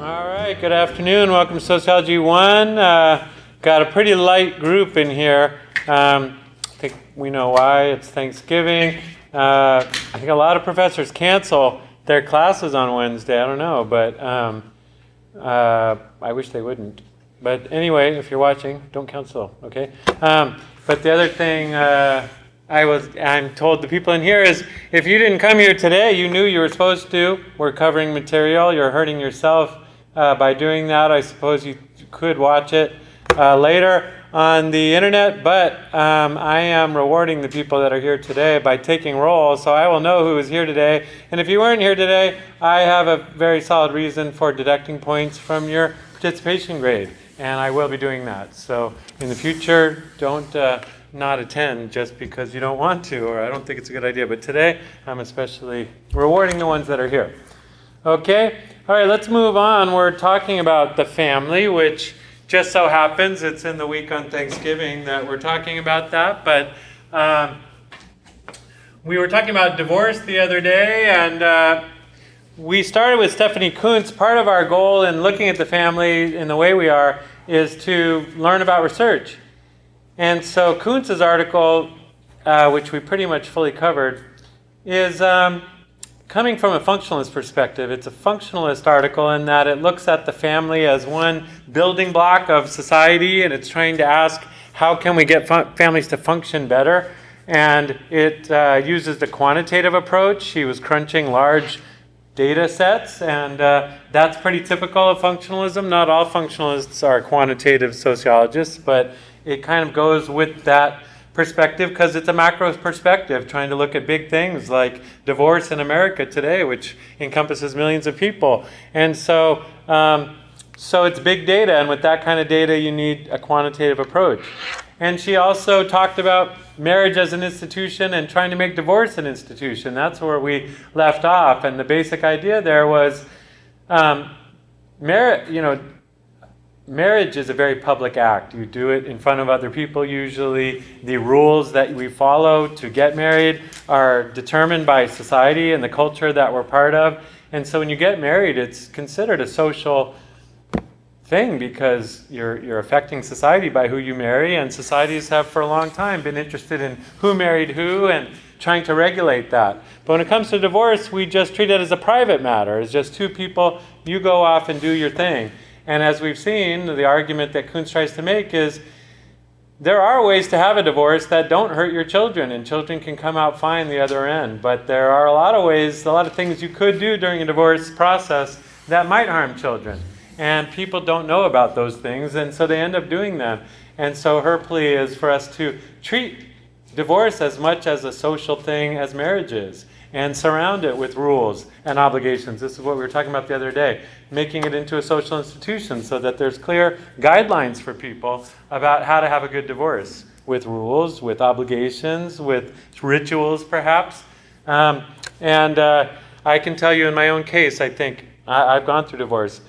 All right, good afternoon. Welcome to Sociology 1. Got a pretty light group in here. I think we know why. It's Thanksgiving. I think a lot of professors cancel their classes on Wednesday. I don't know, but I wish they wouldn't. But anyway, if you're watching, don't cancel, okay? But the other thing I'm told the people in here is, if you didn't come here today, you knew you were supposed to. We're covering material. You're hurting yourself by doing that. I suppose you could watch it later on the internet, but I am rewarding the people that are here today by taking roll, so I will know who is here today. And if you weren't here today, I have a very solid reason for deducting points from your participation grade, and I will be doing that. So in the future, don't not attend just because you don't want to, or I don't think it's a good idea. But today, I'm especially rewarding the ones that are here. Okay? All right, let's move on. We're talking about the family, which just so happens it's in the week on Thanksgiving that we're talking about that. But we were talking about divorce the other day, and we started with Stephanie Kuntz. Part of our goal in looking at the family in the way we are is to learn about research. And so Kuntz's article, which we pretty much fully covered, is coming from a functionalist perspective. It's a functionalist article in that it looks at the family as one building block of society, and it's trying to ask, how can we get families to function better? And it uses the quantitative approach. She was crunching large data sets, and that's pretty typical of functionalism. Not all functionalists are quantitative sociologists, but it kind of goes with that perspective because it's a macro perspective, trying to look at big things like divorce in America today, which encompasses millions of people. And so it's big data, and with that kind of data, you need a quantitative approach. And she also talked about marriage as an institution and trying to make divorce an institution. That's where we left off. And the basic idea there was marriage is a very public act. You do it in front of other people usually. The rules that we follow to get married are determined by society and the culture that we're part of. And so when you get married, it's considered a social thing because you're affecting society by who you marry, and societies have for a long time been interested in who married who and trying to regulate that. But when it comes to divorce, we just treat it as a private matter. It's just two people, you go off and do your thing. And as we've seen, the argument that Kuntz tries to make is there are ways to have a divorce that don't hurt your children, and children can come out fine the other end. But there are a lot of ways, a lot of things you could do during a divorce process that might harm children. And people don't know about those things, and so they end up doing them. And so her plea is for us to treat divorce as much as a social thing as marriage is, and surround it with rules and obligations. This is what we were talking about the other day, making it into a social institution so that there's clear guidelines for people about how to have a good divorce, with rules, with obligations, with rituals perhaps. And I can tell you in my own case, I think, I've gone through divorce.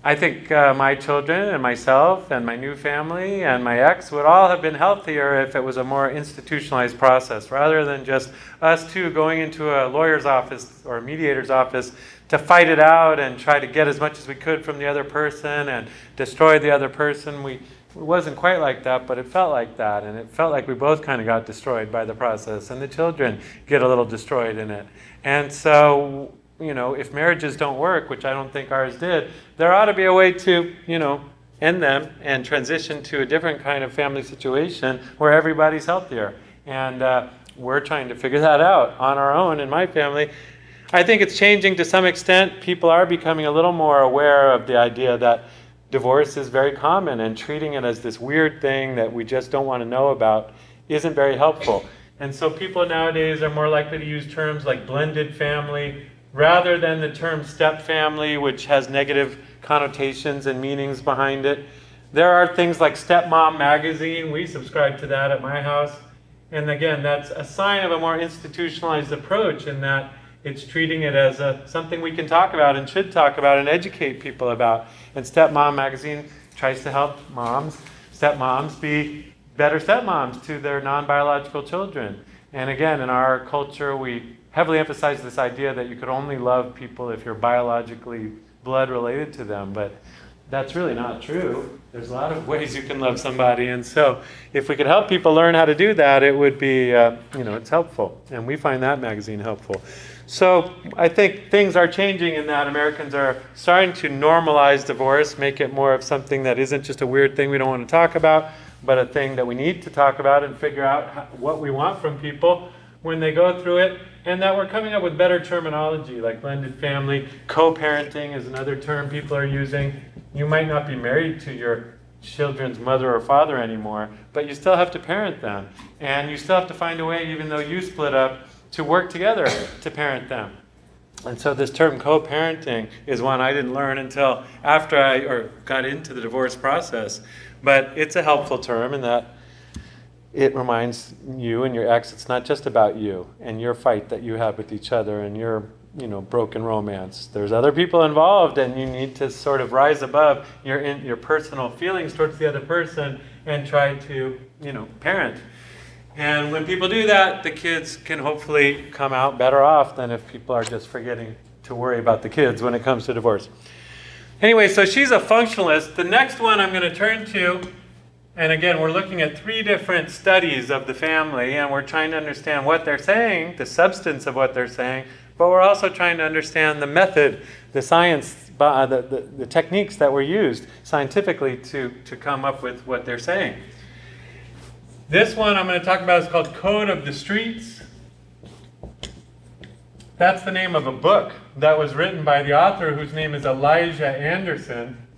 I think my children and myself and my new family and my ex would all have been healthier if it was a more institutionalized process, rather than just us two going into a lawyer's office or a mediator's office to fight it out and try to get as much as we could from the other person and destroy the other person. It wasn't quite like that, but it felt like that, and it felt like we both kind of got destroyed by the process, and the children get a little destroyed in it. And so, if marriages don't work, which I don't think ours did, there ought to be a way to, end them and transition to a different kind of family situation where everybody's healthier. And we're trying to figure that out on our own in my family. I think it's changing to some extent. People are becoming a little more aware of the idea that divorce is very common, and treating it as this weird thing that we just don't want to know about isn't very helpful. And so people nowadays are more likely to use terms like blended family, rather than the term step family, which has negative connotations and meanings behind it. There are things like Stepmom magazine. We subscribe to that at my house. And again, that's a sign of a more institutionalized approach in that it's treating it as something we can talk about and should talk about and educate people about. And Stepmom magazine tries to help stepmoms be better stepmoms to their non-biological children. And again, in our culture, we heavily emphasized this idea that you could only love people if you're biologically blood related to them, but that's really not true. There's a lot of ways you can love somebody, and so if we could help people learn how to do that, it would be, it's helpful, and we find that magazine helpful. So I think things are changing in that Americans are starting to normalize divorce, make it more of something that isn't just a weird thing we don't want to talk about, but a thing that we need to talk about and figure out what we want from people when they go through it, and that we're coming up with better terminology like blended family. Co-parenting is another term people are using. You might not be married to your children's mother or father anymore, but you still have to parent them. And you still have to find a way, even though you split up, to work together to parent them. And so this term co-parenting is one I didn't learn until after I got into the divorce process. But it's a helpful term in that it reminds you and your ex it's not just about you and your fight that you have with each other and your broken romance. There's other people involved, and you need to sort of rise above your personal feelings towards the other person and try to, parent. And when people do that, the kids can hopefully come out better off than if people are just forgetting to worry about the kids when it comes to divorce. Anyway, so she's a functionalist. The next one I'm going to turn to, and again, we're looking at 3 different studies of the family, and we're trying to understand what they're saying, the substance of what they're saying, but we're also trying to understand the method, the science, the techniques that were used scientifically to come up with what they're saying. This one I'm going to talk about is called Code of the Streets. That's the name of a book that was written by the author, whose name is Elijah Anderson.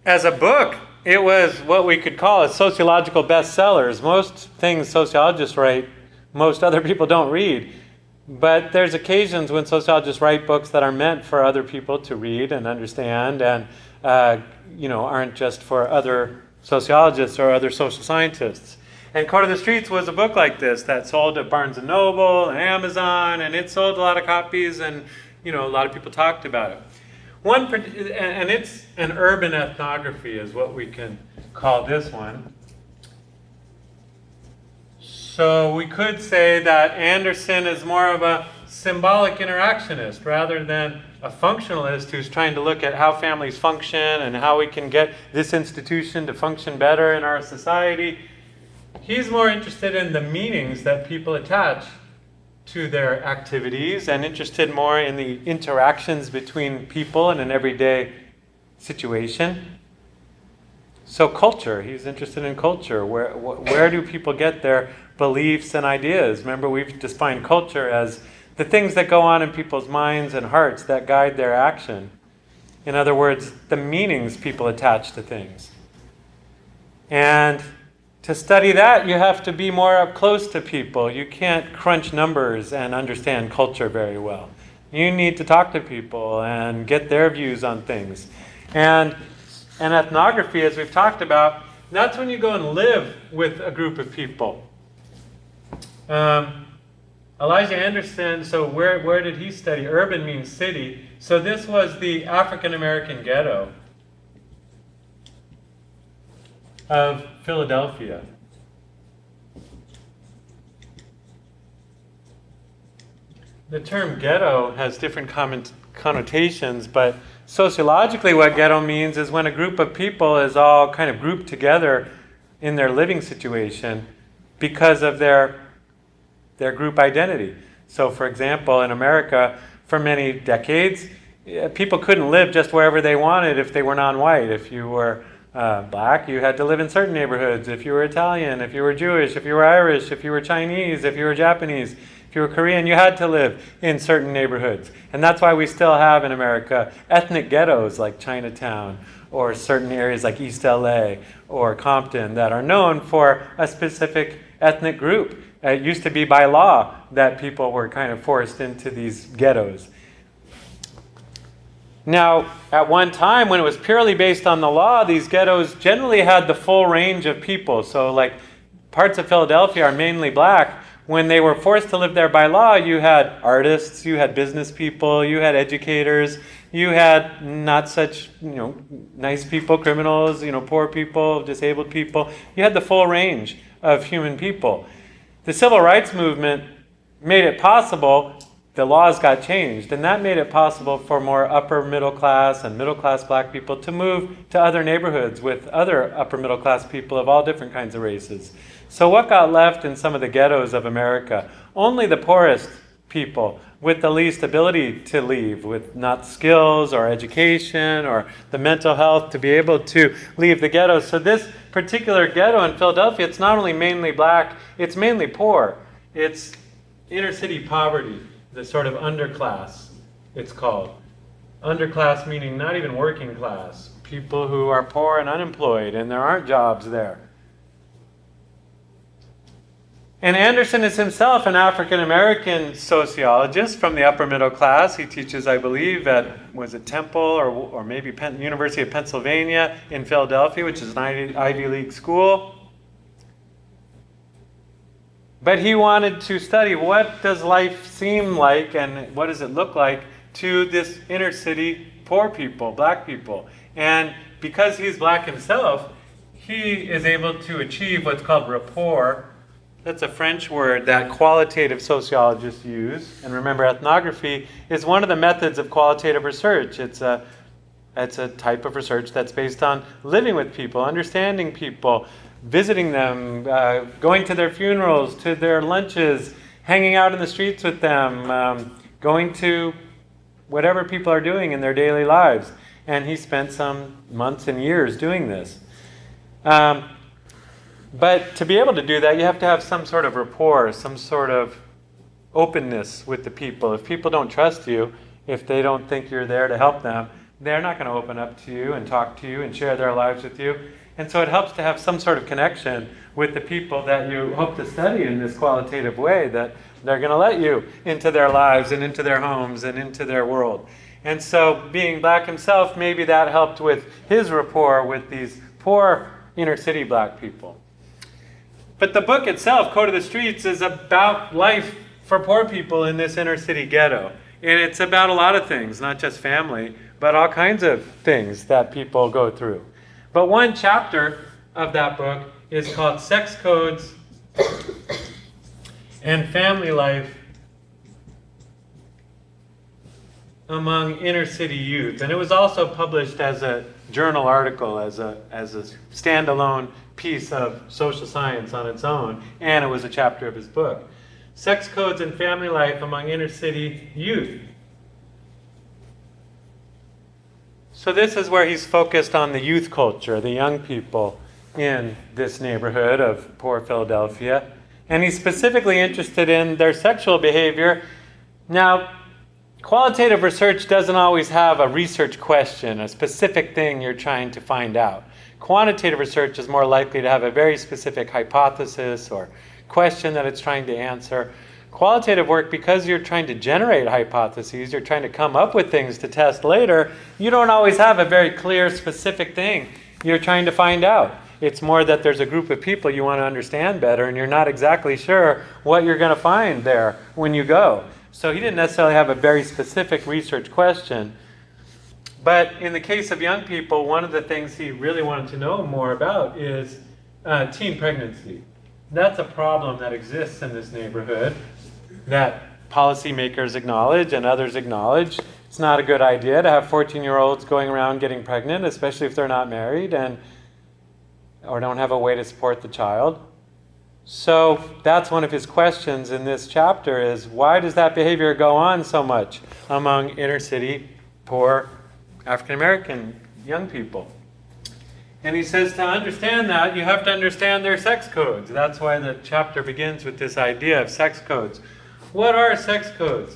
As a book, it was what we could call a sociological bestsellers. Most things sociologists write, most other people don't read. But there's occasions when sociologists write books that are meant for other people to read and understand, and aren't just for other sociologists or other social scientists. And Code of the Streets was a book like this that sold at Barnes & Noble and Amazon, and it sold a lot of copies, and a lot of people talked about it. And it's an urban ethnography is what we can call this one. So we could say that Anderson is more of a symbolic interactionist rather than a functionalist who's trying to look at how families function and how we can get this institution to function better in our society. He's more interested in the meanings that people attach to their activities and interested more in the interactions between people in an everyday situation. So culture, he's interested in culture. Where do people get their beliefs and ideas? Remember, we've defined culture as the things that go on in people's minds and hearts that guide their action. In other words, the meanings people attach to things. And to study that, you have to be more up close to people. You can't crunch numbers and understand culture very well. You need to talk to people and get their views on things. And ethnography, as we've talked about, that's when you go and live with a group of people. Elijah Anderson, so where did he study? Urban means city. So this was the African American ghetto of Philadelphia. The term ghetto has different connotations, but sociologically what ghetto means is when a group of people is all kind of grouped together in their living situation because of their group identity. So for example, in America, for many decades, people couldn't live just wherever they wanted if they were non-white. If you were black, you had to live in certain neighborhoods. If you were Italian, if you were Jewish, if you were Irish, if you were Chinese, if you were Japanese, if you were Korean, you had to live in certain neighborhoods. And that's why we still have in America ethnic ghettos like Chinatown or certain areas like East LA or Compton that are known for a specific ethnic group. It used to be by law that people were kind of forced into these ghettos. Now, at one time, when it was purely based on the law, these ghettos generally had the full range of people. So, like, parts of Philadelphia are mainly black. When they were forced to live there by law, you had artists, you had business people, you had educators, you had not such, nice people, criminals, poor people, disabled people. You had the full range of human people. The civil rights movement made it possible, the laws got changed, and that made it possible for more upper middle class and middle class black people to move to other neighborhoods with other upper middle class people of all different kinds of races. So what got left in some of the ghettos of America? Only the poorest people with the least ability to leave, with not skills or education or the mental health to be able to leave the ghetto. So this particular ghetto in Philadelphia, it's not only mainly black, it's mainly poor. It's inner city poverty, the sort of underclass, it's called. Underclass meaning not even working class. People who are poor and unemployed and there aren't jobs there. And Anderson is himself an African-American sociologist from the upper middle class. He teaches, I believe, at, was it Temple or maybe University of Pennsylvania in Philadelphia, which is an Ivy League school. But he wanted to study what does life seem like and what does it look like to this inner city poor people, black people. And because he's black himself, he is able to achieve what's called rapport. That's a French word that qualitative sociologists use. And remember, ethnography is one of the methods of qualitative research. It's a type of research that's based on living with people, understanding people, visiting them, going to their funerals, to their lunches, hanging out in the streets with them, going to whatever people are doing in their daily lives. And he spent some months and years doing this. But to be able to do that, you have to have some sort of rapport, some sort of openness with the people. If people don't trust you, if they don't think you're there to help them, they're not going to open up to you and talk to you and share their lives with you. And so it helps to have some sort of connection with the people that you hope to study in this qualitative way, that they're going to let you into their lives and into their homes and into their world. And so being black himself, maybe that helped with his rapport with these poor inner city black people. But the book itself, Code of the Streets, is about life for poor people in this inner city ghetto. And it's about a lot of things, not just family, but all kinds of things that people go through. But one chapter of that book is called Sex Codes and Family Life Among Inner City Youth. And it was also published as a journal article, as a standalone piece of social science on its own, and it was a chapter of his book. Sex Codes and Family Life Among Inner City Youth. So this is where he's focused on the youth culture, the young people in this neighborhood of poor Philadelphia. And he's specifically interested in their sexual behavior. Now, qualitative research doesn't always have a research question, a specific thing you're trying to find out. Quantitative research is more likely to have a very specific hypothesis or question that it's trying to answer. Qualitative work, because you're trying to generate hypotheses, you're trying to come up with things to test later, you don't always have a very clear, specific thing you're trying to find out. It's more that there's a group of people you want to understand better, and you're not exactly sure what you're going to find there when you go. So he didn't necessarily have a very specific research question. But in the case of young people, one of the things he really wanted to know more about is teen pregnancy. That's a problem that exists in this neighborhood that policymakers acknowledge and others acknowledge. It's not a good idea to have 14-year-olds going around getting pregnant, especially if they're not married or don't have a way to support the child. So that's one of his questions in this chapter is, why does that behavior go on so much among inner city, poor, African-American young people? And he says to understand that, you have to understand their sex codes. That's why the chapter begins with this idea of sex codes. What are sex codes?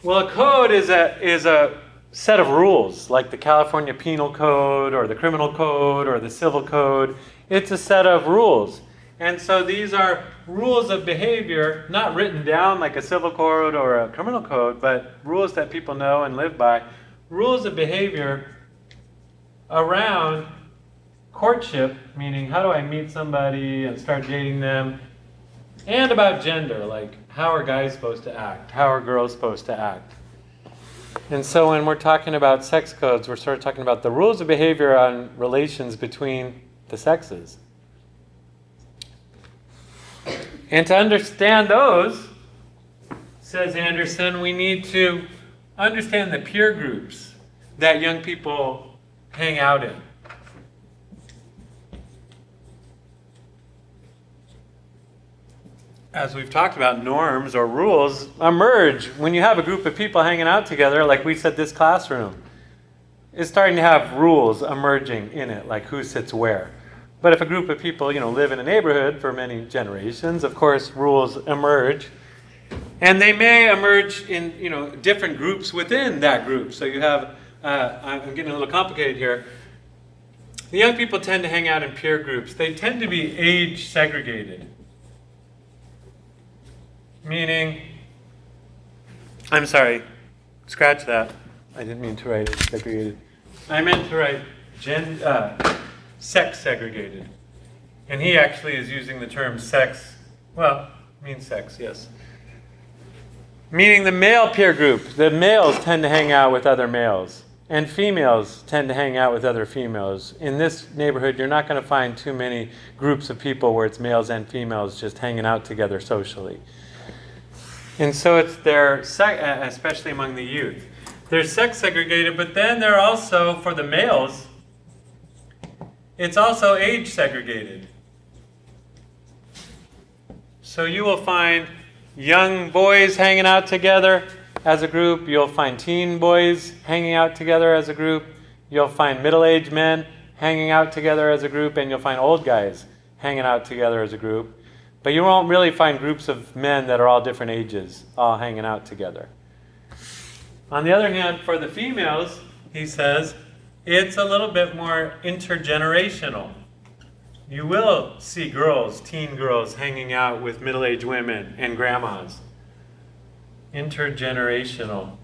Well, a code is a set of rules, like the California Penal Code or the Criminal Code or the Civil Code. It's a set of rules. And so these are rules of behavior, not written down like a civil code or a criminal code, but rules that people know and live by. Rules of behavior around courtship, meaning how do I meet somebody and start dating them, and about gender, like how are guys supposed to act, how are girls supposed to act. And so when we're talking about sex codes, we're sort of talking about the rules of behavior on relations between the sexes. And to understand those, says Anderson, we need to understand the peer groups that young people hang out in. As we've talked about, norms or rules emerge when you have a group of people hanging out together, like we said, this classroom is starting to have rules emerging in it, like who sits where. But if a group of people, live in a neighborhood for many generations, of course, rules emerge. And they may emerge in, different groups within that group. So you have, I'm getting a little complicated here. The young people tend to hang out in peer groups. They tend to be age segregated. Meaning, I'm sorry, scratch that. I didn't mean to write it segregated. I meant to write sex segregated. And he actually is using the term sex, means sex, yes. Meaning the male peer group, the males tend to hang out with other males, and females tend to hang out with other females. In this neighborhood, you're not going to find too many groups of people where it's males and females just hanging out together socially. And so it's especially among the youth. They're sex segregated, but then they're also, for the males, it's also age segregated. So you will find young boys hanging out together as a group. You'll find teen boys hanging out together as a group. You'll find middle-aged men hanging out together as a group, and you'll find old guys hanging out together as a group. But you won't really find groups of men that are all different ages all hanging out together. On the other hand, for the females, he says, it's a little bit more intergenerational. You will see girls, teen girls, hanging out with middle-aged women and grandmas. Intergenerational.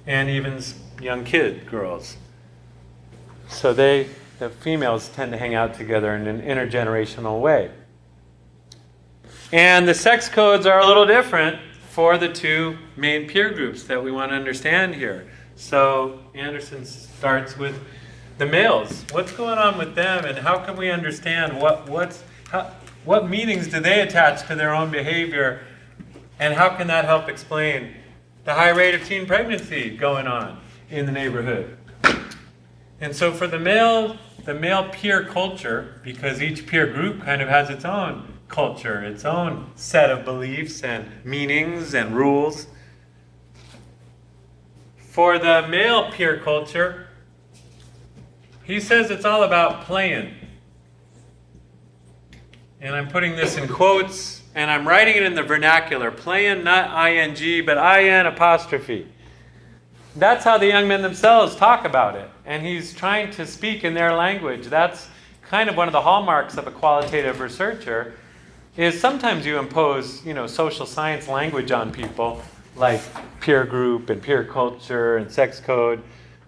And even young girls. So the females tend to hang out together in an intergenerational way. And the sex codes are a little different for the two main peer groups that we want to understand here. So Anderson starts with the males. What's going on with them, and how can we understand what meanings do they attach to their own behavior, and how can that help explain the high rate of teen pregnancy going on in the neighborhood? And so for the male peer culture, because each peer group kind of has its own culture, its own set of beliefs and meanings and rules. For the male peer culture, he says it's all about playing. And I'm putting this in quotes, and I'm writing it in the vernacular. Playing, not ing, but in apostrophe. That's how the young men themselves talk about it. And he's trying to speak in their language. That's kind of one of the hallmarks of a qualitative researcher, is sometimes you impose, social science language on people, like peer group and peer culture and sex code.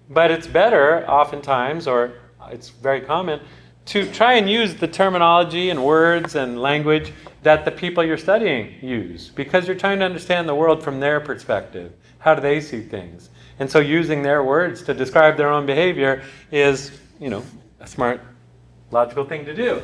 But it's better, oftentimes, or it's very common, to try and use the terminology and words and language that the people you're studying use, because you're trying to understand the world from their perspective. How do they see things? And so using their words to describe their own behavior is, a smart, logical thing to do.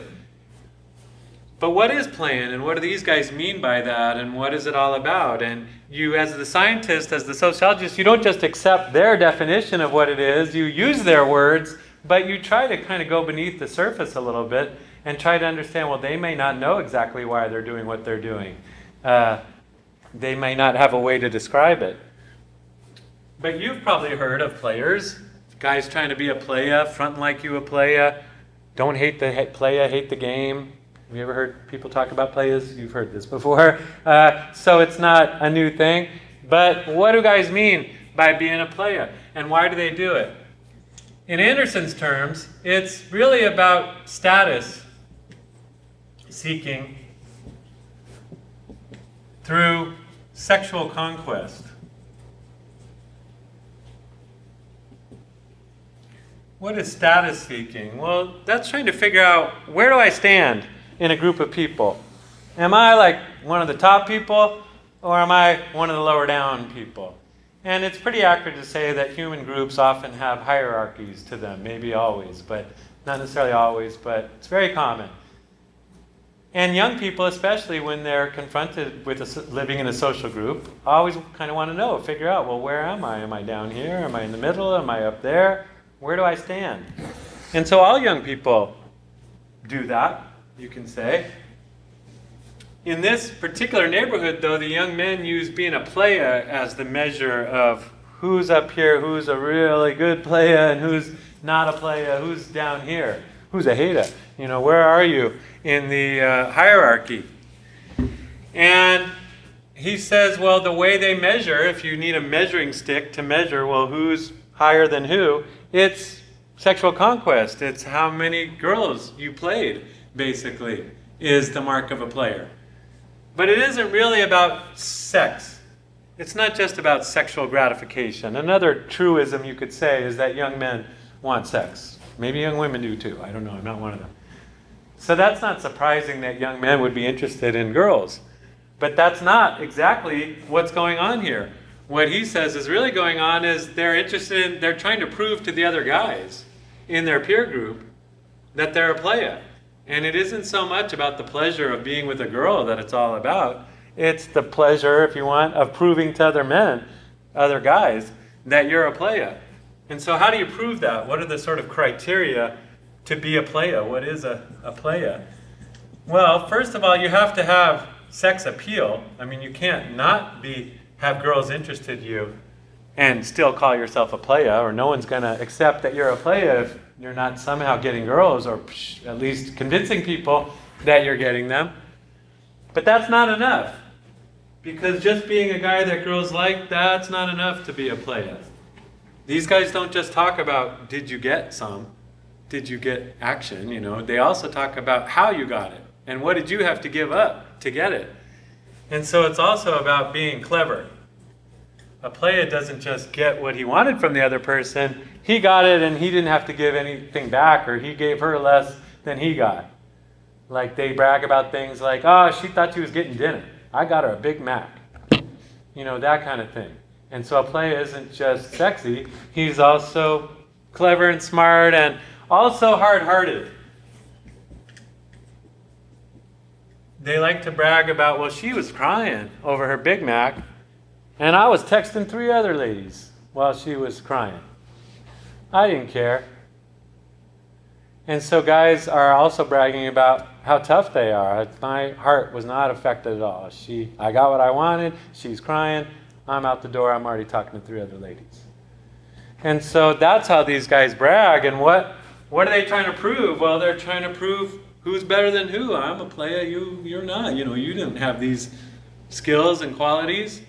But what is playing, and what do these guys mean by that, and what is it all about? And you, as the scientist, as the sociologist, you don't just accept their definition of what it is, you use their words, but you try to kind of go beneath the surface a little bit and try to understand, well, they may not know exactly why they're doing what they're doing. They may not have a way to describe it. But you've probably heard of players, guys trying to be a playa, fronting like you a playa, don't hate the playa, hate the game. Have you ever heard people talk about playas? You've heard this before. So it's not a new thing. But what do guys mean by being a playa? And why do they do it? In Anderson's terms, it's really about status seeking through sexual conquest. What is status seeking? Well, that's trying to figure out, where do I stand in a group of people? Am I like one of the top people, or am I one of the lower down people? And it's pretty accurate to say that human groups often have hierarchies to them, maybe always, but not necessarily always, but it's very common. And young people, especially when they're confronted with living in a social group, always kind of want to know, figure out, well, where am I? Am I down here? Am I in the middle? Am I up there? Where do I stand? And so all young people do that, you can say. In this particular neighborhood, though, the young men use being a playa as the measure of who's up here, who's a really good playa, and who's not a playa, who's down here, who's a hater. You know, where are you in the hierarchy? And he says, well, the way they measure, if you need a measuring stick to measure, well, who's higher than who, it's sexual conquest. It's how many girls you played, basically, is the mark of a player. But it isn't really about sex. It's not just about sexual gratification. Another truism you could say is that young men want sex. Maybe young women do too. I don't know. I'm not one of them. So that's not surprising that young men would be interested in girls. But that's not exactly what's going on here. What he says is really going on is they're trying to prove to the other guys in their peer group that they're a playa. And it isn't so much about the pleasure of being with a girl that it's all about. It's the pleasure, if you want, of proving to other men, other guys, that you're a playa. And so how do you prove that? What are the sort of criteria to be a playa? What is a playa? Well, first of all, you have to have sex appeal. I mean, you can't not have girls interested in you and still call yourself a playa, or no one's going to accept that you're a playa if you're not somehow getting girls, or at least convincing people that you're getting them. But that's not enough. Because just being a guy that girls like, that's not enough to be a playa. These guys don't just talk about, did you get some? Did you get action? You know, they also talk about how you got it. And what did you have to give up to get it? And so it's also about being clever. A playa doesn't just get what he wanted from the other person. He got it and he didn't have to give anything back, or he gave her less than he got. Like they brag about things like, oh, she thought she was getting dinner. I got her a Big Mac. You know, that kind of thing. And so a playa isn't just sexy. He's also clever and smart and also hard-hearted. They like to brag about, well, she was crying over her Big Mac, and I was texting 3 other ladies while she was crying. I didn't care. And so guys are also bragging about how tough they are. My heart was not affected at all. I got what I wanted. She's crying. I'm out the door. I'm already talking to 3 other ladies. And so that's how these guys brag. And what are they trying to prove? Well, they're trying to prove who's better than who. I'm a playa. You're not. You know, you didn't have these skills and qualities.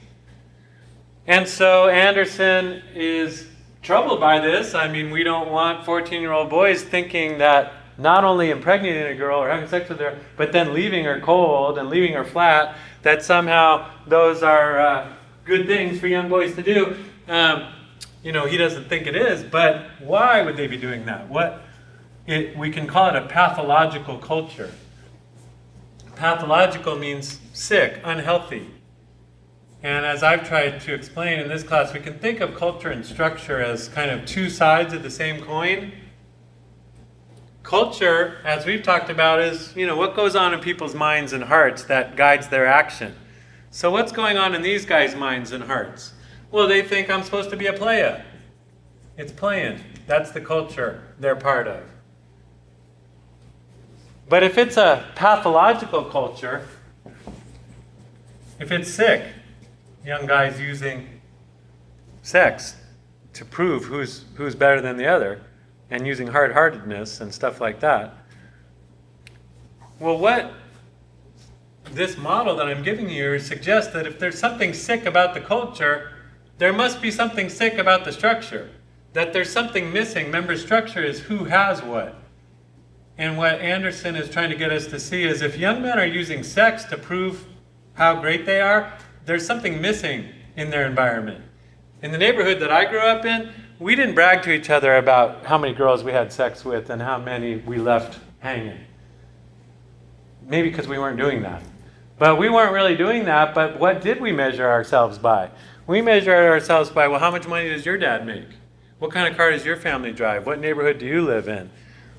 And so Anderson is troubled by this. I mean, we don't want 14-year-old boys thinking that not only impregnating a girl or having sex with her, but then leaving her cold and leaving her flat, that somehow those are good things for young boys to do. You know, he doesn't think it is, but why would they be doing that? We can call it a pathological culture. Pathological means sick, unhealthy. And as I've tried to explain in this class, we can think of culture and structure as kind of 2 sides of the same coin. Culture, as we've talked about, is, you know, what goes on in people's minds and hearts that guides their action. So what's going on in these guys' minds and hearts? Well, they think I'm supposed to be a playa. It's playing. That's the culture they're part of. But if it's a pathological culture, if it's sick, young guys using sex to prove who's better than the other, and using hard-heartedness and stuff like that. Well, what this model that I'm giving you suggests that if there's something sick about the culture, there must be something sick about the structure. That there's something missing. Remember, structure is who has what. And what Anderson is trying to get us to see is if young men are using sex to prove how great they are, there's something missing in their environment. In the neighborhood that I grew up in, we didn't brag to each other about how many girls we had sex with and how many we left hanging. Maybe because we weren't doing that. But we weren't really doing that, but what did we measure ourselves by? We measured ourselves by, well, how much money does your dad make? What kind of car does your family drive? What neighborhood do you live in?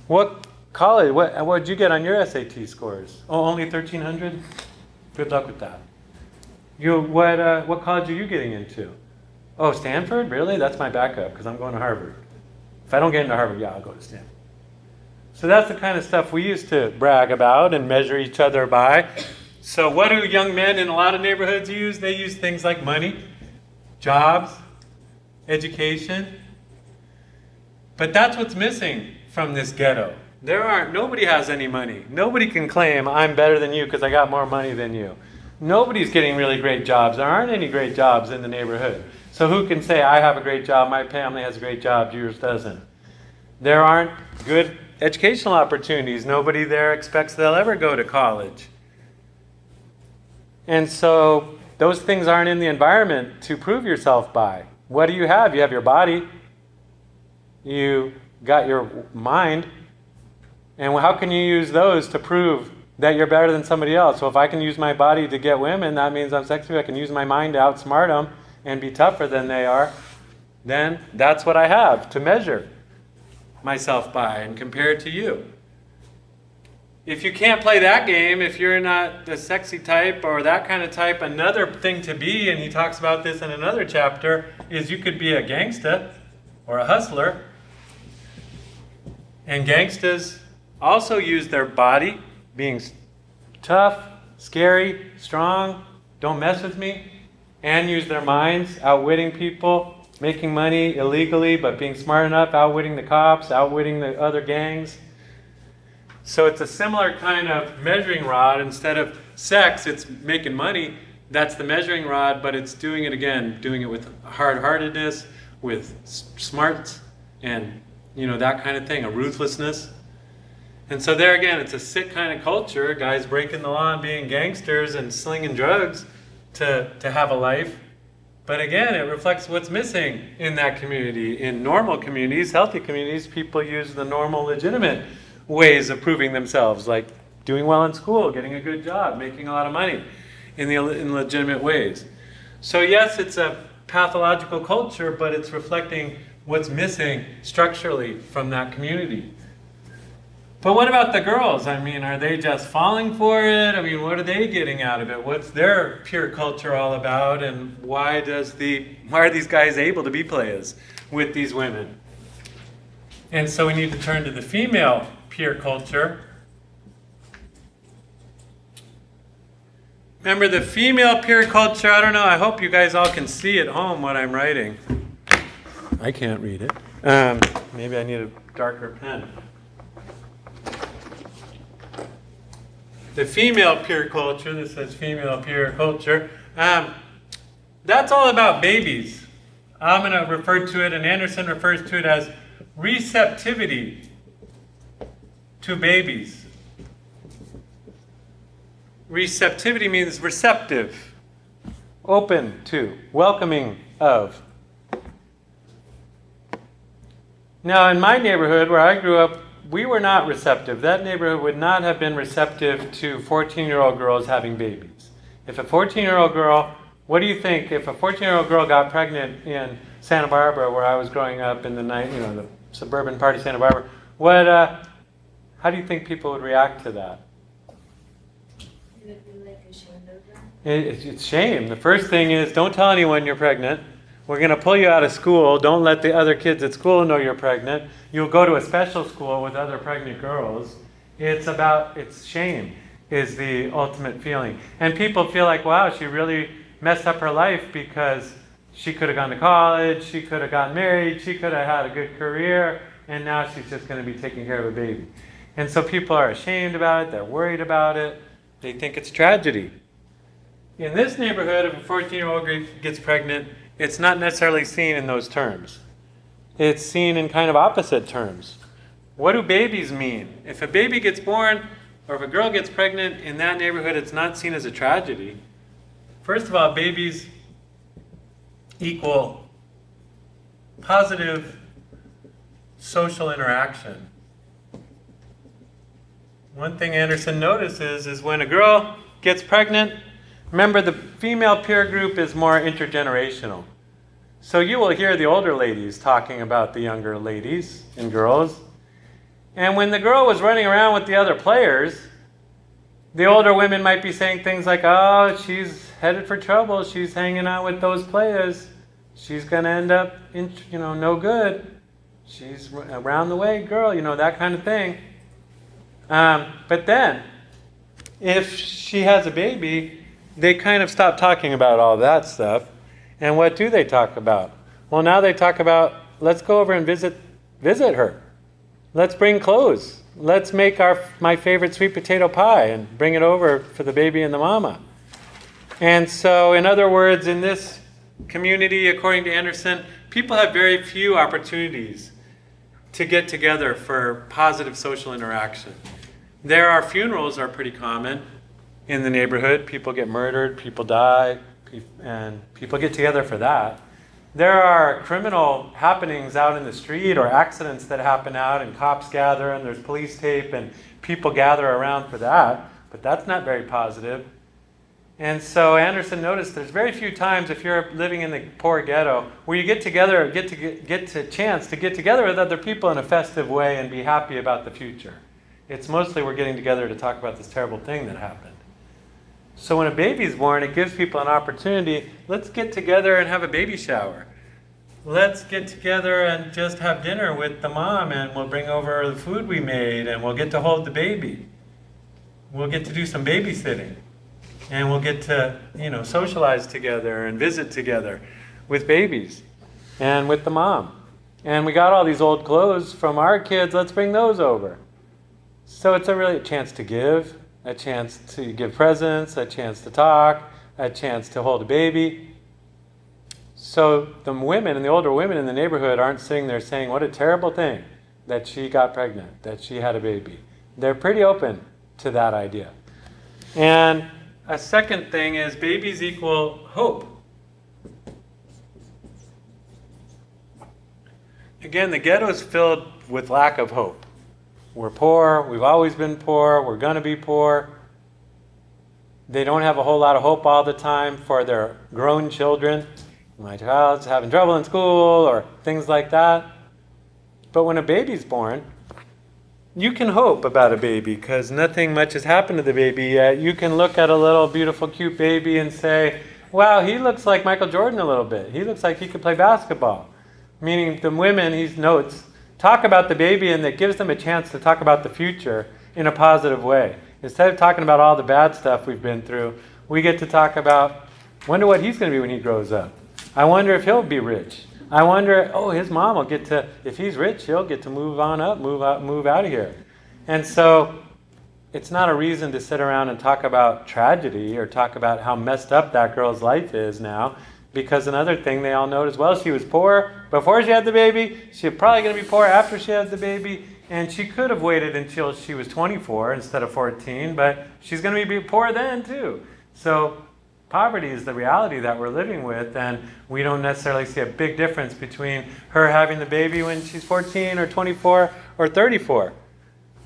What College, what did you get on your SAT scores? Oh, only 1,300? Good luck with that. What college are you getting into? Oh, Stanford? Really? That's my backup because I'm going to Harvard. If I don't get into Harvard, yeah, I'll go to Stanford. So that's the kind of stuff we used to brag about and measure each other by. So what do young men in a lot of neighborhoods use? They use things like money, jobs, education. But that's what's missing from this ghetto. Nobody has any money. Nobody can claim I'm better than you because I got more money than you. Nobody's getting really great jobs. There aren't any great jobs in the neighborhood. So who can say I have a great job, my family has a great job, yours doesn't? There aren't good educational opportunities. Nobody there expects they'll ever go to college. And so those things aren't in the environment to prove yourself by. What do you have? You have your body. You got your mind. And how can you use those to prove that you're better than somebody else? So if I can use my body to get women, that means I'm sexy. I can use my mind to outsmart them and be tougher than they are. Then that's what I have to measure myself by and compare it to you. If you can't play that game, if you're not the sexy type or that kind of type, another thing to be, and he talks about this in another chapter, is you could be a gangsta or a hustler. And gangstas also use their body, being tough, scary, strong, don't mess with me, and use their minds, outwitting people, making money illegally, but being smart enough, outwitting the cops, outwitting the other gangs. So it's a similar kind of measuring rod. Instead of sex, it's making money. That's the measuring rod, but it's doing it again, doing it with hard-heartedness, with smarts, and that kind of thing, a ruthlessness. And so there again, it's a sick kind of culture, guys breaking the law and being gangsters and slinging drugs to have a life. But again, it reflects what's missing in that community. In normal communities, healthy communities, people use the normal, legitimate ways of proving themselves, like doing well in school, getting a good job, making a lot of money in legitimate ways. So yes, it's a pathological culture, but it's reflecting what's missing structurally from that community. But what about the girls? I mean, are they just falling for it? I mean, what are they getting out of it? What's their peer culture all about? And why are these guys able to be players with these women? And so we need to turn to the female peer culture. Remember the female peer culture, I don't know, I hope you guys all can see at home what I'm writing. I can't read it. Maybe I need a darker pen. The female peer culture, this says female peer culture, that's all about babies. I'm going to refer to it, and Anderson refers to it as receptivity to babies. Receptivity means receptive, open to, welcoming of. Now, in my neighborhood where I grew up, we were not receptive. That neighborhood would not have been receptive to 14-year-old girls having babies. If a 14-year-old girl, what do you think if a 14-year-old girl got pregnant in Santa Barbara, where I was growing up in the suburban part of Santa Barbara, how do you think people would react to that? It would be like ashamed of them. It's shame. The first thing is, don't tell anyone you're pregnant. We're going to pull you out of school. Don't let the other kids at school know you're pregnant. You'll go to a special school with other pregnant girls. It's shame is the ultimate feeling. And people feel like, wow, she really messed up her life because she could have gone to college, she could have gotten married, she could have had a good career, and now she's just going to be taking care of a baby. And so people are ashamed about it, they're worried about it, they think it's tragedy. In this neighborhood, if a 14-year-old gets pregnant, it's not necessarily seen in those terms. It's seen in kind of opposite terms. What do babies mean? If a baby gets born, or if a girl gets pregnant in that neighborhood, it's not seen as a tragedy. First of all, babies equal positive social interaction. One thing Anderson notices is when a girl gets pregnant, remember the female peer group is more intergenerational. So you will hear the older ladies talking about the younger ladies and girls. And when the girl was running around with the other players, the older women might be saying things like, oh, she's headed for trouble. She's hanging out with those players. She's going to end up, no good. She's around the way, girl, that kind of thing. But then, if she has a baby, they kind of stop talking about all that stuff. And what do they talk about? Well, now they talk about, let's go over and visit her. Let's bring clothes. Let's make my favorite sweet potato pie and bring it over for the baby and the mama. And so, in other words, in this community, according to Anderson, people have very few opportunities to get together for positive social interaction. Funerals are pretty common in the neighborhood. People get murdered, people die, and people get together for that. There are criminal happenings out in the street or accidents that happen out, and cops gather and there's police tape and people gather around for that, but that's not very positive. And so Anderson noticed there's very few times, if you're living in the poor ghetto, where you get together, get a chance to get together with other people in a festive way and be happy about the future. It's mostly we're getting together to talk about this terrible thing that happened. So when a baby's born, it gives people an opportunity. Let's get together and have a baby shower. Let's get together and just have dinner with the mom, and we'll bring over the food we made, and we'll get to hold the baby. We'll get to do some babysitting. And we'll get to, socialize together and visit together with babies and with the mom. And we got all these old clothes from our kids. Let's bring those over. So it's really a chance to give, a chance to give presents, a chance to talk, a chance to hold a baby. So the women and the older women in the neighborhood aren't sitting there saying, what a terrible thing that she got pregnant, that she had a baby. They're pretty open to that idea. And a second thing is babies equal hope. Again, the ghetto is filled with lack of hope. We're poor, we've always been poor, we're going to be poor. They don't have a whole lot of hope all the time for their grown children. My child's having trouble in school or things like that. But when a baby's born, you can hope about a baby because nothing much has happened to the baby yet. You can look at a little beautiful cute baby and say, wow, he looks like Michael Jordan a little bit. He looks like he could play basketball. Meaning the women, he notes, talk about the baby, and that gives them a chance to talk about the future in a positive way. Instead of talking about all the bad stuff we've been through, we get to talk about, wonder what he's going to be when he grows up. I wonder if he'll be rich. I wonder, his mom will get to, if he's rich, he'll get to move on up, move out of here. And so it's not a reason to sit around and talk about tragedy or talk about how messed up that girl's life is now, because another thing they all know as well, she was poor before she had the baby, she's probably going to be poor after she had the baby, and she could have waited until she was 24 instead of 14, but she's going to be poor then too. So poverty is the reality that we're living with, and we don't necessarily see a big difference between her having the baby when she's 14 or 24 or 34.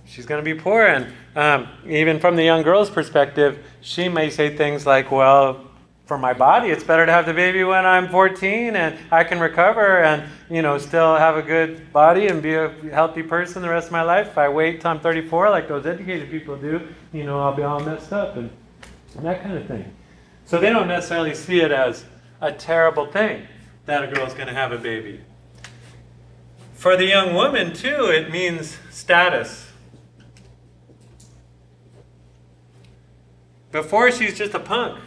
She's going to be poor, and even from the young girl's perspective, she may say things like, well, for my body, it's better to have the baby when I'm 14 and I can recover and, still have a good body and be a healthy person the rest of my life. If I wait till I'm 34 like those educated people do, I'll be all messed up and that kind of thing. So they don't necessarily see it as a terrible thing that a girl's going to have a baby. For the young woman, too, it means status. Before, she's just a punk.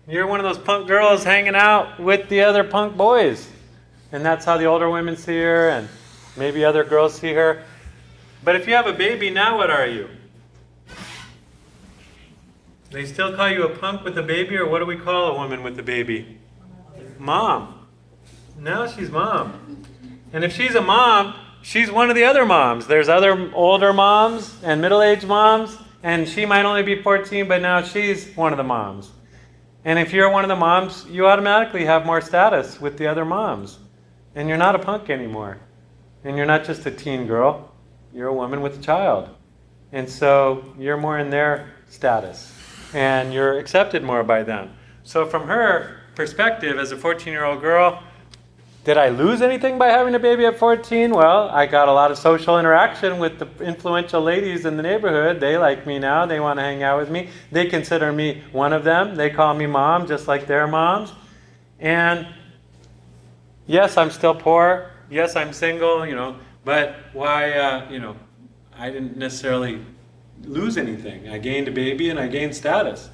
You're one of those punk girls hanging out with the other punk boys. And that's how the older women see her, and maybe other girls see her. But if you have a baby, now what are you? They still call you a punk with a baby, or what do we call a woman with a baby? Mom. Now she's mom. And if she's a mom, she's one of the other moms. There's other older moms and middle-aged moms, and she might only be 14, but now she's one of the moms. And if you're one of the moms, you automatically have more status with the other moms. And you're not a punk anymore. And you're not just a teen girl. You're a woman with a child. And so you're more in their status. And you're accepted more by them. So from her perspective as a 14-year-old girl, Did I lose anything by having a baby at 14? Well, I got a lot of social interaction with the influential ladies in the neighborhood. They like me now. They want to hang out with me. They consider me one of them. They call me mom, just like their moms. And yes, I'm still poor. Yes, I'm single, but why, I didn't necessarily lose anything. I gained a baby and I gained status.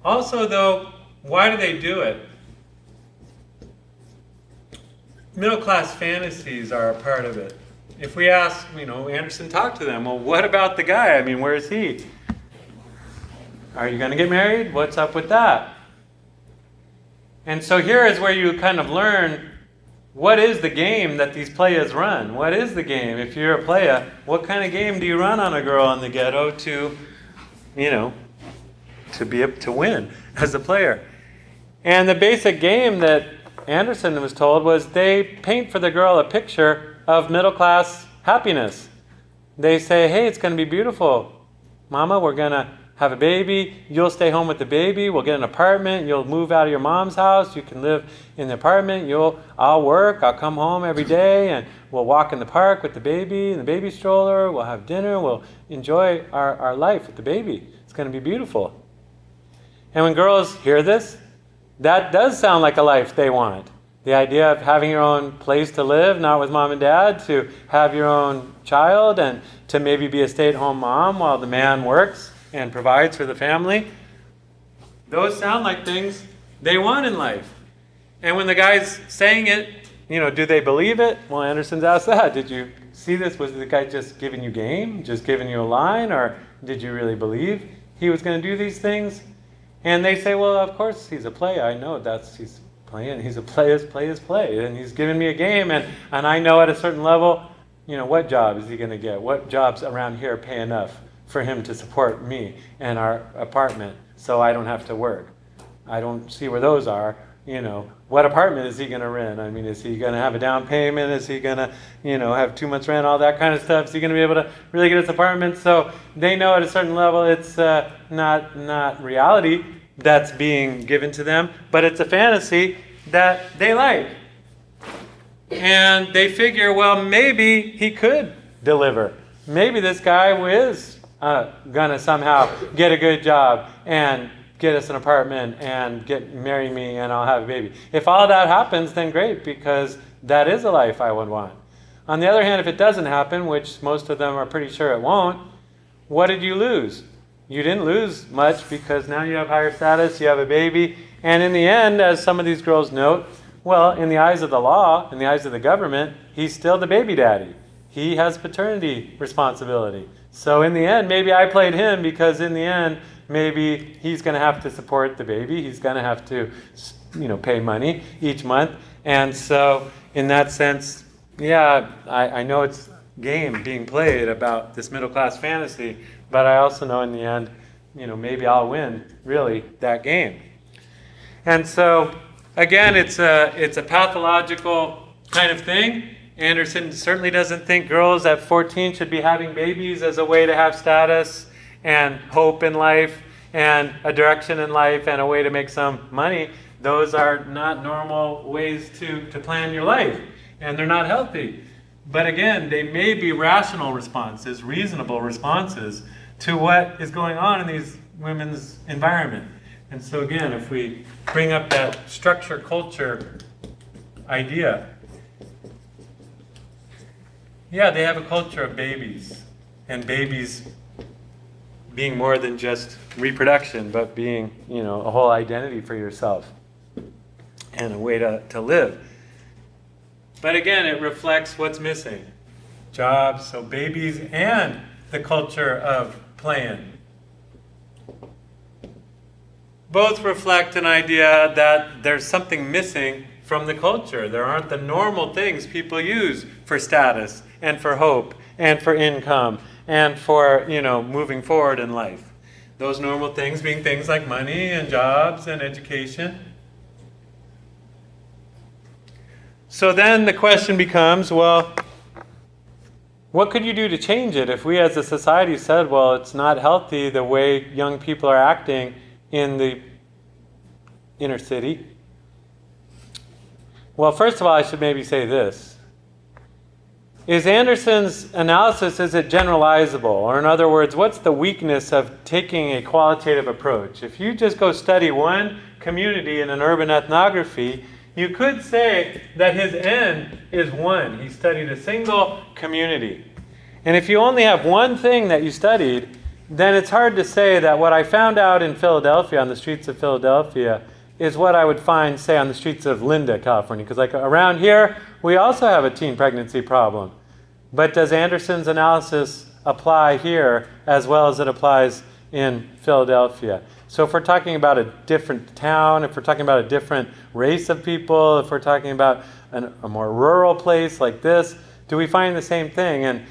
Also, though, why do they do it? Middle-class fantasies are a part of it. If we ask, Anderson talked to them, well, what about the guy? I mean, where is he? Are you going to get married? What's up with that? And so here is where you kind of learn, what is the game that these players run? What is the game? If you're a player, what kind of game do you run on a girl in the ghetto to be able to win as a player? And the basic game that Anderson was told was they paint for the girl a picture of middle-class happiness. They say, hey, it's going to be beautiful. Mama, we're going to have a baby. You'll stay home with the baby. We'll get an apartment. You'll move out of your mom's house. You can live in the apartment. I'll work. I'll come home every day, and we'll walk in the park with the baby in the baby stroller. We'll have dinner. We'll enjoy our life with the baby. It's going to be beautiful. And when girls hear this, that does sound like a life they want. The idea of having your own place to live, not with mom and dad, to have your own child, and to maybe be a stay-at-home mom while the man works and provides for the family. Those sound like things they want in life. And when the guy's saying it, do they believe it? Well, Anderson's asked that. Did you see this? Was the guy just giving you game, just giving you a line, or did you really believe he was going to do these things? And they say, well, of course he's a player. I know he's playing. He's a player's play. And he's giving me a game. And I know at a certain level, what job is he going to get? What jobs around here pay enough for him to support me and our apartment so I don't have to work? I don't see where those are. What apartment is he going to rent? I mean, is he going to have a down payment? Is he going to, have 2 months rent, all that kind of stuff? Is he going to be able to really get his apartment? So they know at a certain level it's not reality that's being given to them, but it's a fantasy that they like. And they figure, well, maybe he could deliver. Maybe this guy is going to somehow get a good job and get us an apartment and marry me, and I'll have a baby. If all that happens, then great, because that is a life I would want. On the other hand, if it doesn't happen, which most of them are pretty sure it won't, what did you lose? You didn't lose much, because now you have higher status, you have a baby, and in the end, as some of these girls note, well, in the eyes of the law, in the eyes of the government, he's still the baby daddy. He has paternity responsibility. So in the end, maybe I played him, because in the end, maybe he's going to have to support the baby. He's going to have to, pay money each month. And so in that sense, yeah, I know it's game being played about this middle-class fantasy, but I also know in the end, maybe I'll win, really, that game. And so, again, it's a pathological kind of thing. Anderson certainly doesn't think girls at 14 should be having babies as a way to have status and hope in life and a direction in life and a way to make some money. Those are not normal ways to plan your life, and they're not healthy. But again, they may be rational responses, reasonable responses to what is going on in these women's environment. And so again, if we bring up that structure culture idea, yeah, they have a culture of babies, and babies being more than just reproduction, but being, a whole identity for yourself and a way to live. But again, it reflects what's missing. Jobs, so babies, and the culture of playing. Both reflect an idea that there's something missing from the culture. There aren't the normal things people use for status and for hope and for income and for, moving forward in life. Those normal things being things like money and jobs and education. So then the question becomes, well, what could you do to change it? If we as a society said, well, it's not healthy the way young people are acting in the inner city, Well, first of all, I should maybe say this. Is Anderson's analysis, is it generalizable? Or in other words, what's the weakness of taking a qualitative approach? If you just go study one community in an urban ethnography, you could say that his end is one. He studied a single community. And if you only have one thing that you studied, then it's hard to say that what I found out in Philadelphia, on the streets of Philadelphia, is what I would find, say, on the streets of Linda, California. Because like around here, we also have a teen pregnancy problem. But does Anderson's analysis apply here as well as it applies in Philadelphia? So if we're talking about a different town, if we're talking about a different race of people, if we're talking about a more rural place like this, do we find the same thing? And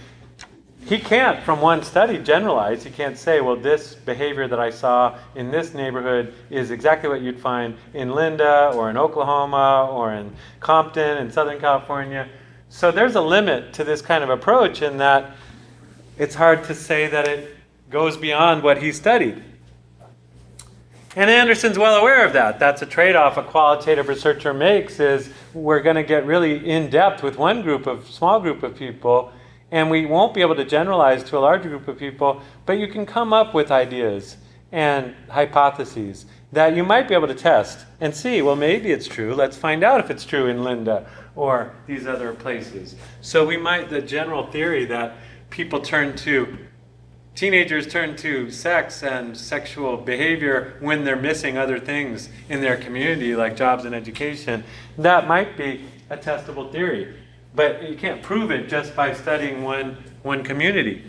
he can't, from one study, generalize. He can't say, well, this behavior that I saw in this neighborhood is exactly what you'd find in Linda or in Oklahoma or in Compton in Southern California. So there's a limit to this kind of approach in that it's hard to say that it goes beyond what he studied. And Anderson's well aware of that. That's a trade-off a qualitative researcher makes, is we're going to get really in-depth with one small group of people, and we won't be able to generalize to a larger group of people, but you can come up with ideas and hypotheses that you might be able to test and see, well, maybe it's true. Let's find out if it's true in Linda or these other places. So the general theory that teenagers turn to sex and sexual behavior when they're missing other things in their community, like jobs and education, that might be a testable theory. But you can't prove it just by studying one community.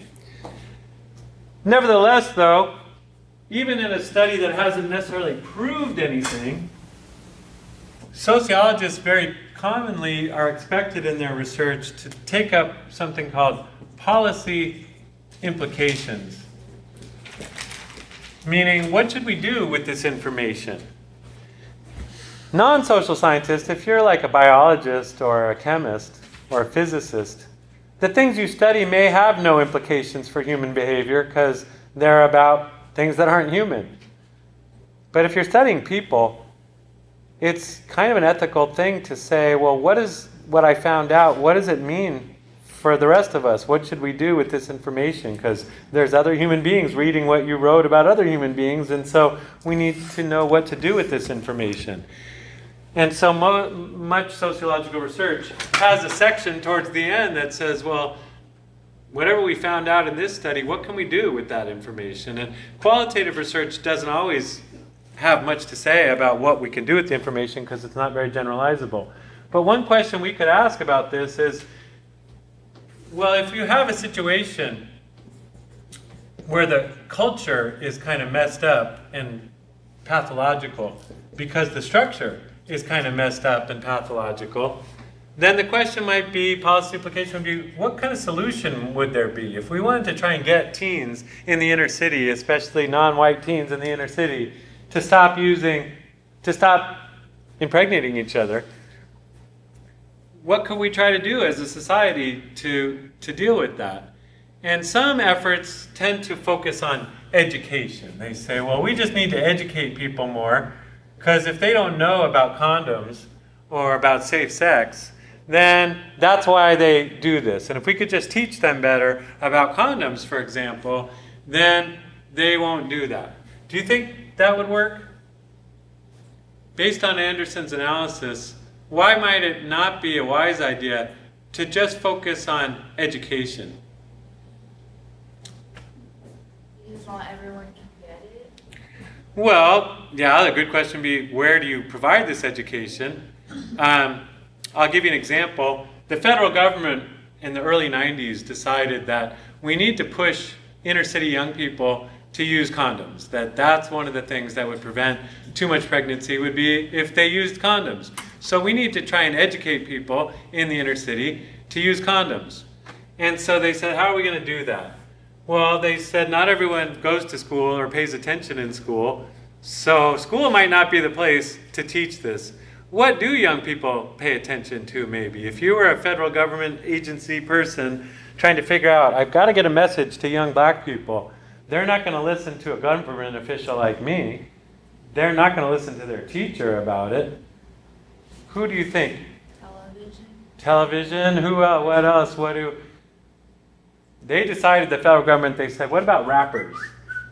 Nevertheless, though, even in a study that hasn't necessarily proved anything, sociologists very commonly are expected in their research to take up something called policy implications. Meaning, what should we do with this information? Non-social scientists, if you're like a biologist or a chemist or a physicist, the things you study may have no implications for human behavior because they're about things that aren't human. But if you're studying people, it's kind of an ethical thing to say, well, what is what I found out? What does it mean for the rest of us? What should we do with this information? Because there's other human beings reading what you wrote about other human beings, and so we need to know what to do with this information. And so much sociological research has a section towards the end that says, well, whatever we found out in this study, what can we do with that information? And qualitative research doesn't always have much to say about what we can do with the information because it's not very generalizable. But one question we could ask about this is, well, if you have a situation where the culture is kind of messed up and pathological because the structure is kind of messed up and pathological, then the question might be, policy implication would be, what kind of solution would there be? If we wanted to try and get teens in the inner city, especially non-white teens in the inner city, to stop impregnating each other, what could we try to do as a society to deal with that? And some efforts tend to focus on education. They say, well, we just need to educate people more, because if they don't know about condoms or about safe sex, then that's why they do this. And if we could just teach them better about condoms, for example, then they won't do that. Do you think that would work? Based on Anderson's analysis, why might it not be a wise idea to just focus on education? Because not everyone can get it. Well, yeah, a good question would be, where do you provide this education? I'll give you an example. The federal government in the early 90s decided that we need to push inner city young people to use condoms. That's one of the things that would prevent too much pregnancy would be if they used condoms. So we need to try and educate people in the inner city to use condoms. And so they said, how are we going to do that? Well, they said not everyone goes to school or pays attention in school, so school might not be the place to teach this. What do young people pay attention to, maybe? If you were a federal government agency person trying to figure out, I've got to get a message to young black people, they're not going to listen to a government official like me. They're not going to listen to their teacher about it. Who do you think Television. Who else? What else? They decided, the federal government, they said, what about rappers?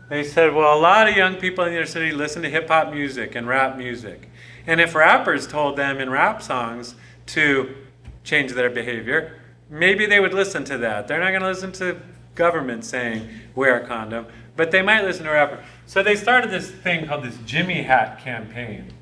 They said, well, a lot of young people in the inner city listen to hip hop music and rap music. And if rappers told them in rap songs to change their behavior, maybe they would listen to that. They're not going to listen to government saying wear a condom, but they might listen to a rapper. So they started this thing called this Jimmy Hat campaign,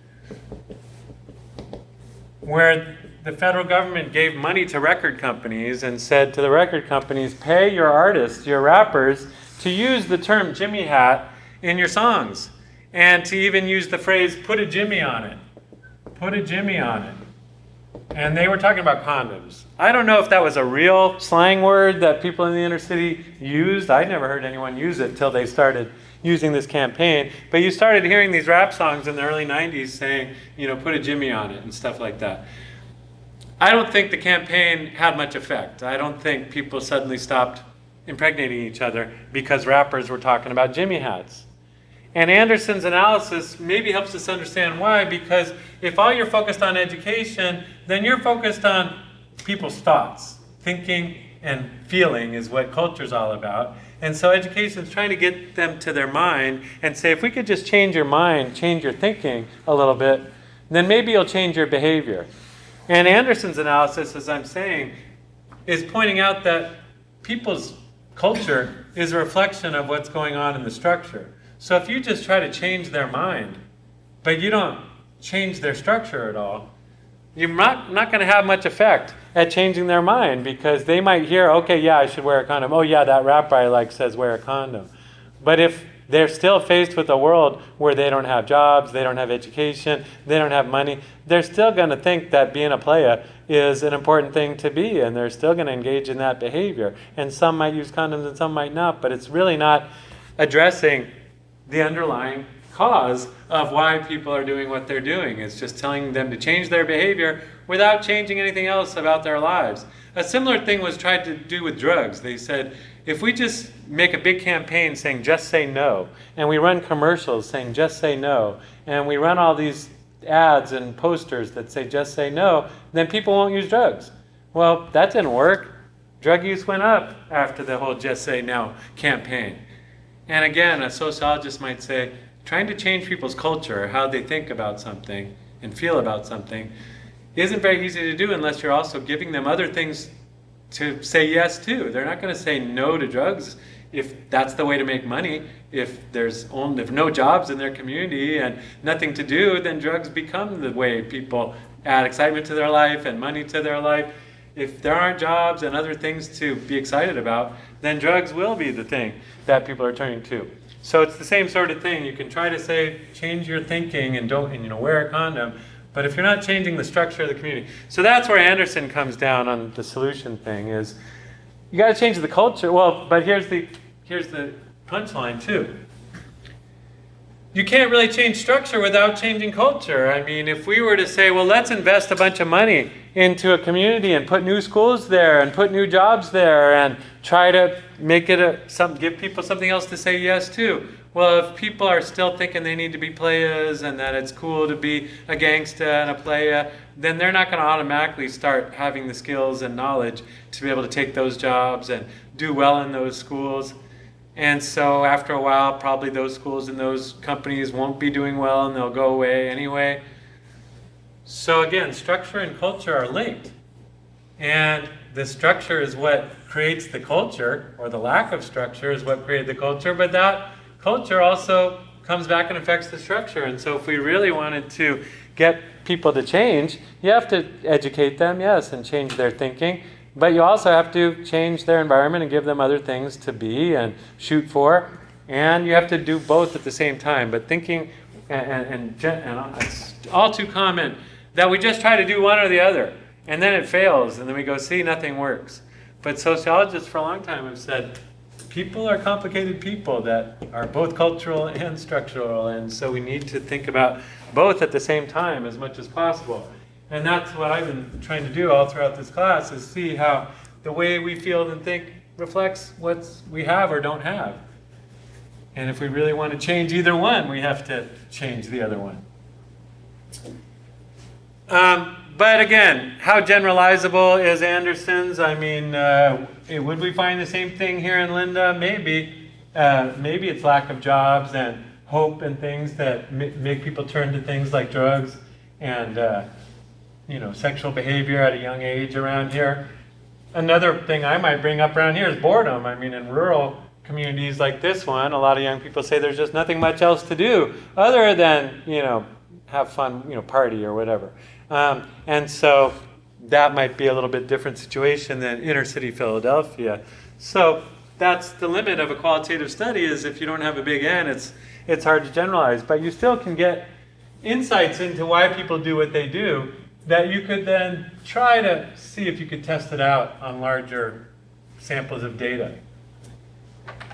where the federal government gave money to record companies and said to the record companies, pay your artists, your rappers, to use the term Jimmy Hat in your songs, and to even use the phrase, put a Jimmy on it. Put a Jimmy on it. And they were talking about condoms. I don't know if that was a real slang word that people in the inner city used. I never heard anyone use it till they started using this campaign. But you started hearing these rap songs in the early 90s saying, put a Jimmy on it and stuff like that. I don't think the campaign had much effect. I don't think people suddenly stopped impregnating each other because rappers were talking about Jimmy hats. And Anderson's analysis maybe helps us understand why, because if all you're focused on education, then you're focused on people's thoughts. Thinking and feeling is what culture's all about. And so education is trying to get them to their mind and say, if we could just change your mind, change your thinking a little bit, then maybe you'll change your behavior. And Anderson's analysis, as I'm saying, is pointing out that people's culture is a reflection of what's going on in the structure. So if you just try to change their mind, but you don't change their structure at all, you're not going to have much effect at changing their mind, because they might hear, okay, yeah, I should wear a condom. Oh yeah, that rapper I like says wear a condom. But if they're still faced with a world where they don't have jobs, they don't have education, they don't have money, they're still going to think that being a playa is an important thing to be, and they're still going to engage in that behavior. And some might use condoms and some might not, but it's really not addressing the underlying cause of why people are doing what they're doing. It's just telling them to change their behavior without changing anything else about their lives. A similar thing was tried to do with drugs. They said, if we just make a big campaign saying just say no, and we run commercials saying just say no, and we run all these ads and posters that say just say no, then people won't use drugs. Well, that didn't work. Drug use went up after the whole just say no campaign. And again, a sociologist might say, trying to change people's culture, how they think about something and feel about something, isn't very easy to do unless you're also giving them other things to say yes to. They're not going to say no to drugs if that's the way to make money. If if no jobs in their community and nothing to do, then drugs become the way people add excitement to their life and money to their life. If there aren't jobs and other things to be excited about, then drugs will be the thing that people are turning to. So it's the same sort of thing. You can try to say, change your thinking and wear a condom, but if you're not changing the structure of the community. So that's where Anderson comes down on the solution thing, is you got to change the culture. Well, but here's the punchline too. You can't really change structure without changing culture. I mean, if we were to say, well, let's invest a bunch of money into a community and put new schools there and put new jobs there and try to make it give people something else to say yes to. Well, if people are still thinking they need to be playas and that it's cool to be a gangsta and a playa, then they're not going to automatically start having the skills and knowledge to be able to take those jobs and do well in those schools. And so after a while, probably those schools and those companies won't be doing well and they'll go away anyway. So again, structure and culture are linked. And the structure is what creates the culture, or the lack of structure is what created the culture, but that culture also comes back and affects the structure. And so if we really wanted to get people to change, you have to educate them, yes, and change their thinking. But you also have to change their environment and give them other things to be and shoot for. And you have to do both at the same time. But thinking, and it's all too common that we just try to do one or the other. And then it fails. And then we go, see, nothing works. But sociologists for a long time have said, people are complicated people that are both cultural and structural. And so we need to think about both at the same time as much as possible. And that's what I've been trying to do all throughout this class, is see how the way we feel and think reflects what we have or don't have. And if we really want to change either one, we have to change the other one. but again, how generalizable is Anderson's? I mean, would we find the same thing here in Linda? Maybe. Maybe it's lack of jobs and hope and things that make people turn to things like drugs and sexual behavior at a young age around here. Another thing I might bring up around here is boredom. I mean, in rural communities like this one, a lot of young people say there's just nothing much else to do other than, have fun, party or whatever. And so that might be a little bit different situation than inner city Philadelphia. So that's the limit of a qualitative study, is if you don't have a big N, it's hard to generalize. But you still can get insights into why people do what they do that you could then try to see if you could test it out on larger samples of data.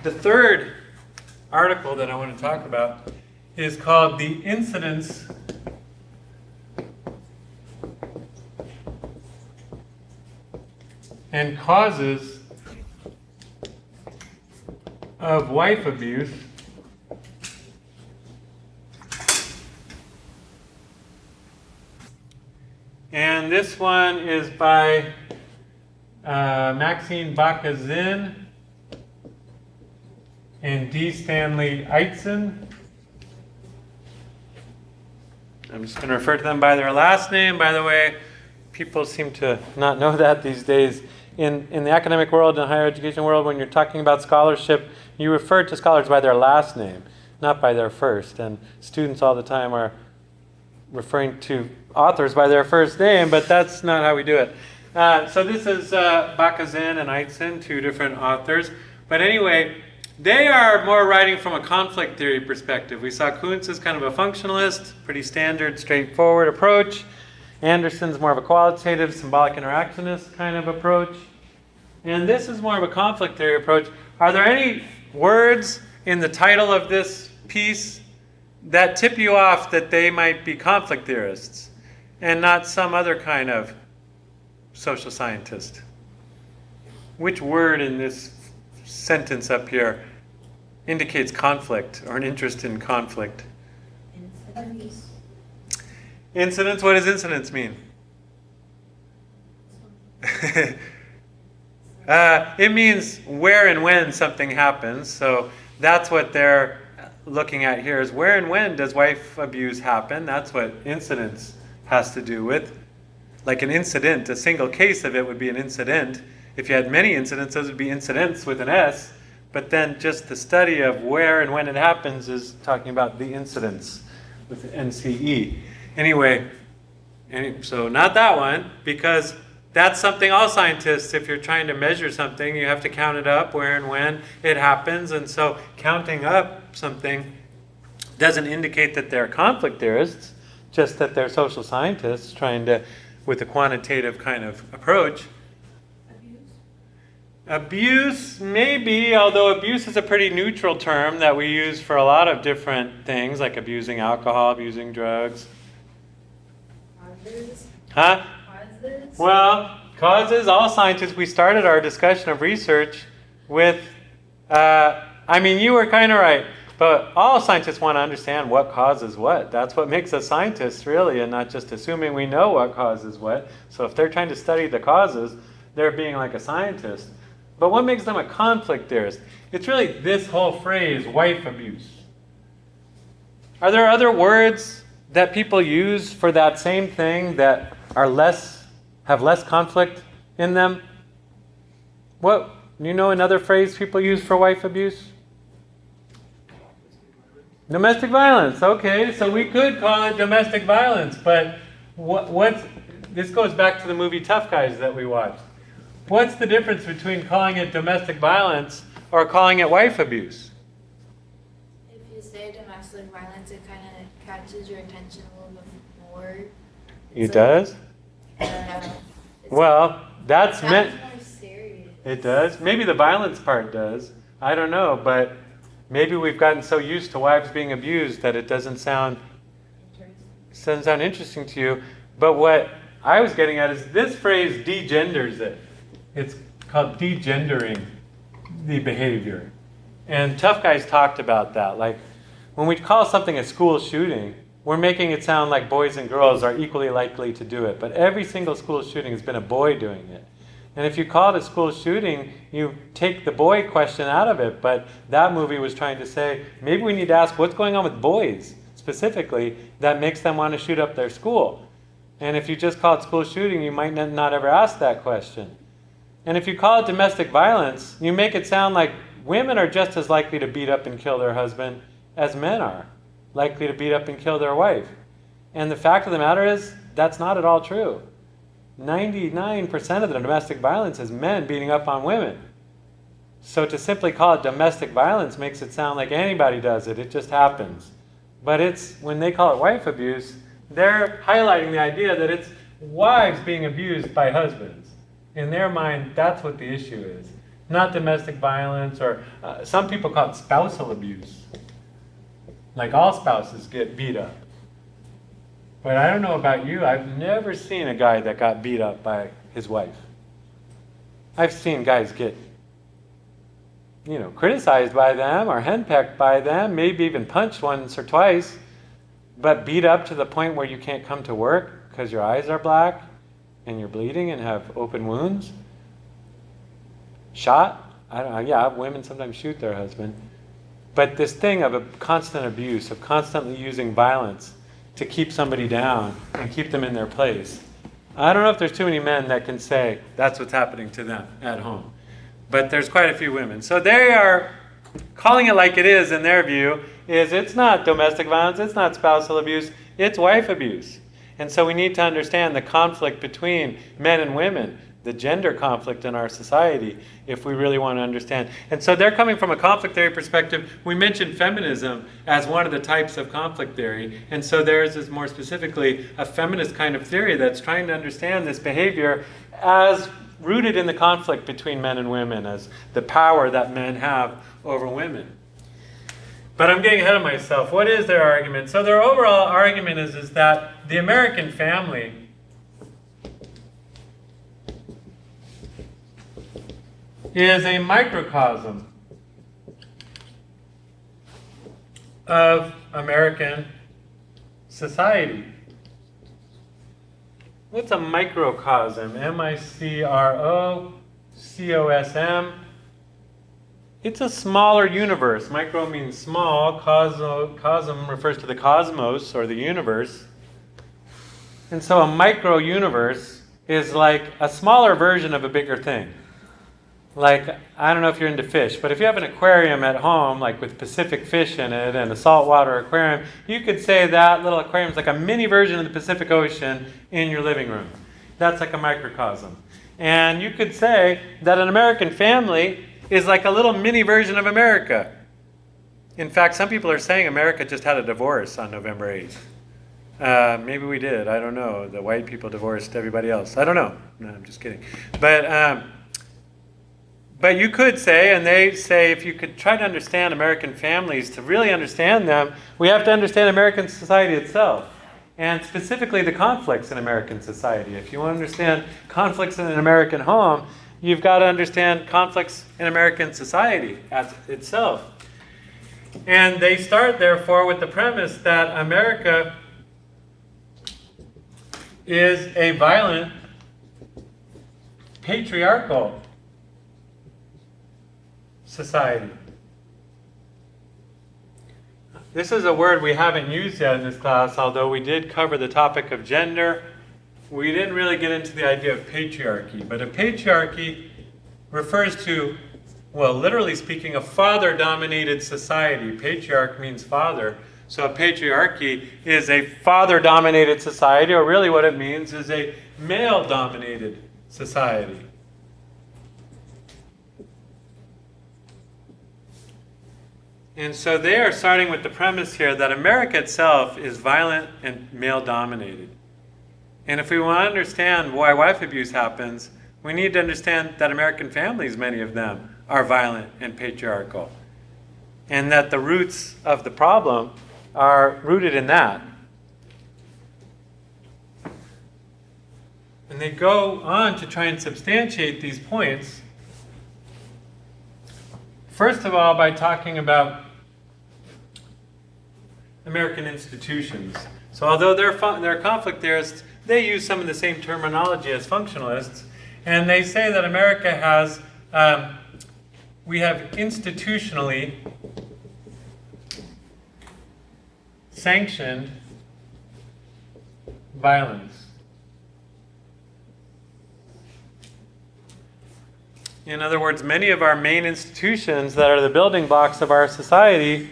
The third article that I want to talk about is called The Incidence and Causes of Wife Abuse and this one is by Maxine Bakazin and D. Stanley Eitzen. I'm just going to refer to them by their last name. By the way, people seem to not know that these days. In the academic world and higher education world, when you're talking about scholarship, you refer to scholars by their last name, not by their first. And students all the time are referring to authors by their first name, but that's not how we do it. So this is Bakazin and Eitzen, two different authors. But anyway, they are more writing from a conflict theory perspective. We saw Kuntz is kind of a functionalist, pretty standard, straightforward approach. Anderson's more of a qualitative, symbolic interactionist kind of approach. And this is more of a conflict theory approach. Are there any words in the title of this piece that tip you off that they might be conflict theorists and not some other kind of social scientist? Which word in this sentence up here indicates conflict or an interest in conflict? Incidence. Incidence? What does incidence mean? It means where and when something happens. So that's what they're looking at here, is where and when does wife abuse happen? That's what incidence has to do with. Like an incident, a single case of it would be an incident. If you had many incidents, those would be incidents with an S. But then just the study of where and when it happens is talking about the incidents with NCE. Anyway, so not that one, because that's something all scientists, if you're trying to measure something, you have to count it up where and when it happens. And so counting up something doesn't indicate that they're conflict theorists, just that they're social scientists trying to, with a quantitative kind of approach. Abuse, maybe, although abuse is a pretty neutral term that we use for a lot of different things, like abusing alcohol, abusing drugs. Causes? Huh? Causes? Well, causes, all scientists, we started our discussion of research with, you were kind of right, but all scientists want to understand what causes what. That's what makes us scientists, really, and not just assuming we know what causes what. So if they're trying to study the causes, they're being like a scientist. But what makes them a conflict theorist? It's really this whole phrase, wife abuse. Are there other words that people use for that same thing that are have less conflict in them? What, you know another phrase people use for wife abuse? Domestic violence. Okay, so we could call it domestic violence, but this goes back to the movie Tough Guys that we watched. What's the difference between calling it domestic violence or calling it wife abuse? If you say domestic violence, it kind of catches your attention a little bit more. It does? I don't know. Well, that's meant... It sounds more serious. It does? Maybe the violence part does. I don't know, but maybe we've gotten so used to wives being abused that it doesn't sound interesting to you. But what I was getting at is this phrase degenders it. It's called degendering the behavior. And Tough Guys talked about that. Like, when we call something a school shooting, we're making it sound like boys and girls are equally likely to do it. But every single school shooting has been a boy doing it. And if you call it a school shooting, you take the boy question out of it. But that movie was trying to say, maybe we need to ask what's going on with boys specifically that makes them want to shoot up their school. And if you just call it school shooting, you might not ever ask that question. And if you call it domestic violence, you make it sound like women are just as likely to beat up and kill their husband as men are likely to beat up and kill their wife. And the fact of the matter is, that's not at all true. 99% of the domestic violence is men beating up on women. So to simply call it domestic violence makes it sound like anybody does it. It just happens. But it's, when they call it wife abuse, they're highlighting the idea that it's wives being abused by husbands. In their mind, that's what the issue is. Not domestic violence, or some people call it spousal abuse. Like all spouses get beat up. But I don't know about you, I've never seen a guy that got beat up by his wife. I've seen guys get, criticized by them or henpecked by them, maybe even punched once or twice, but beat up to the point where you can't come to work because your eyes are black and you're bleeding and have open wounds. Shot? I don't know. Yeah, women sometimes shoot their husband. But this thing of a constant abuse, of constantly using violence to keep somebody down and keep them in their place. I don't know if there's too many men that can say that's what's happening to them at home. But there's quite a few women. So they are calling it like it is in their view, is it's not domestic violence, it's not spousal abuse, it's wife abuse. And so we need to understand the conflict between men and women, the gender conflict in our society, if we really want to understand. And so they're coming from a conflict theory perspective. We mentioned feminism as one of the types of conflict theory. And so theirs is more specifically a feminist kind of theory that's trying to understand this behavior as rooted in the conflict between men and women, as the power that men have over women. But I'm getting ahead of myself. What is their argument? So their overall argument is that the American family is a microcosm of American society. What's a microcosm? M-I-C-R-O-C-O-S-M. It's a smaller universe. Micro means small. Cosm refers to the cosmos or the universe. And so a micro universe is like a smaller version of a bigger thing. Like, I don't know if you're into fish, but if you have an aquarium at home, like with Pacific fish in it and a saltwater aquarium, you could say that little aquarium is like a mini version of the Pacific Ocean in your living room. That's like a microcosm. And you could say that an American family is like a little mini version of America. In fact, some people are saying America just had a divorce on November 8th. Maybe we did. I don't know. The white people divorced everybody else. I don't know. No, I'm just kidding. But you could say, and they say, if you could try to understand American families, to really understand them, we have to understand American society itself, and specifically the conflicts in American society. If you want to understand conflicts in an American home, you've got to understand conflicts in American society as itself. And they start, therefore, with the premise that America is a violent, patriarchal society. This is a word we haven't used yet in this class, although we did cover the topic of gender. We didn't really get into the idea of patriarchy, but a patriarchy refers to, well, literally speaking, a father-dominated society. Patriarch means father, so a patriarchy is a father-dominated society, or really what it means is a male-dominated society. And so they are starting with the premise here that America itself is violent and male-dominated. And if we want to understand why wife abuse happens, we need to understand that American families, many of them, are violent and patriarchal. And that the roots of the problem are rooted in that. And they go on to try and substantiate these points. First of all, by talking about American institutions. So although they're conflict theorists, they use some of the same terminology as functionalists, and they say that America has, we have institutionally sanctioned violence. In other words, many of our main institutions that are the building blocks of our society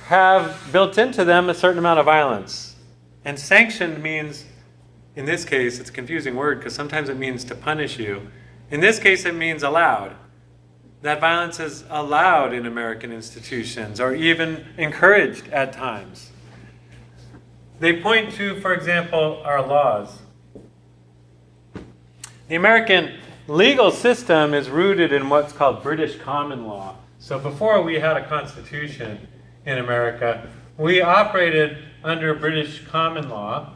have built into them a certain amount of violence. And sanctioned means, in this case, it's a confusing word because sometimes it means to punish you. In this case, it means allowed. That violence is allowed in American institutions or even encouraged at times. They point to, for example, our laws. The American legal system is rooted in what's called British common law. So before we had a constitution in America, we operated under British common law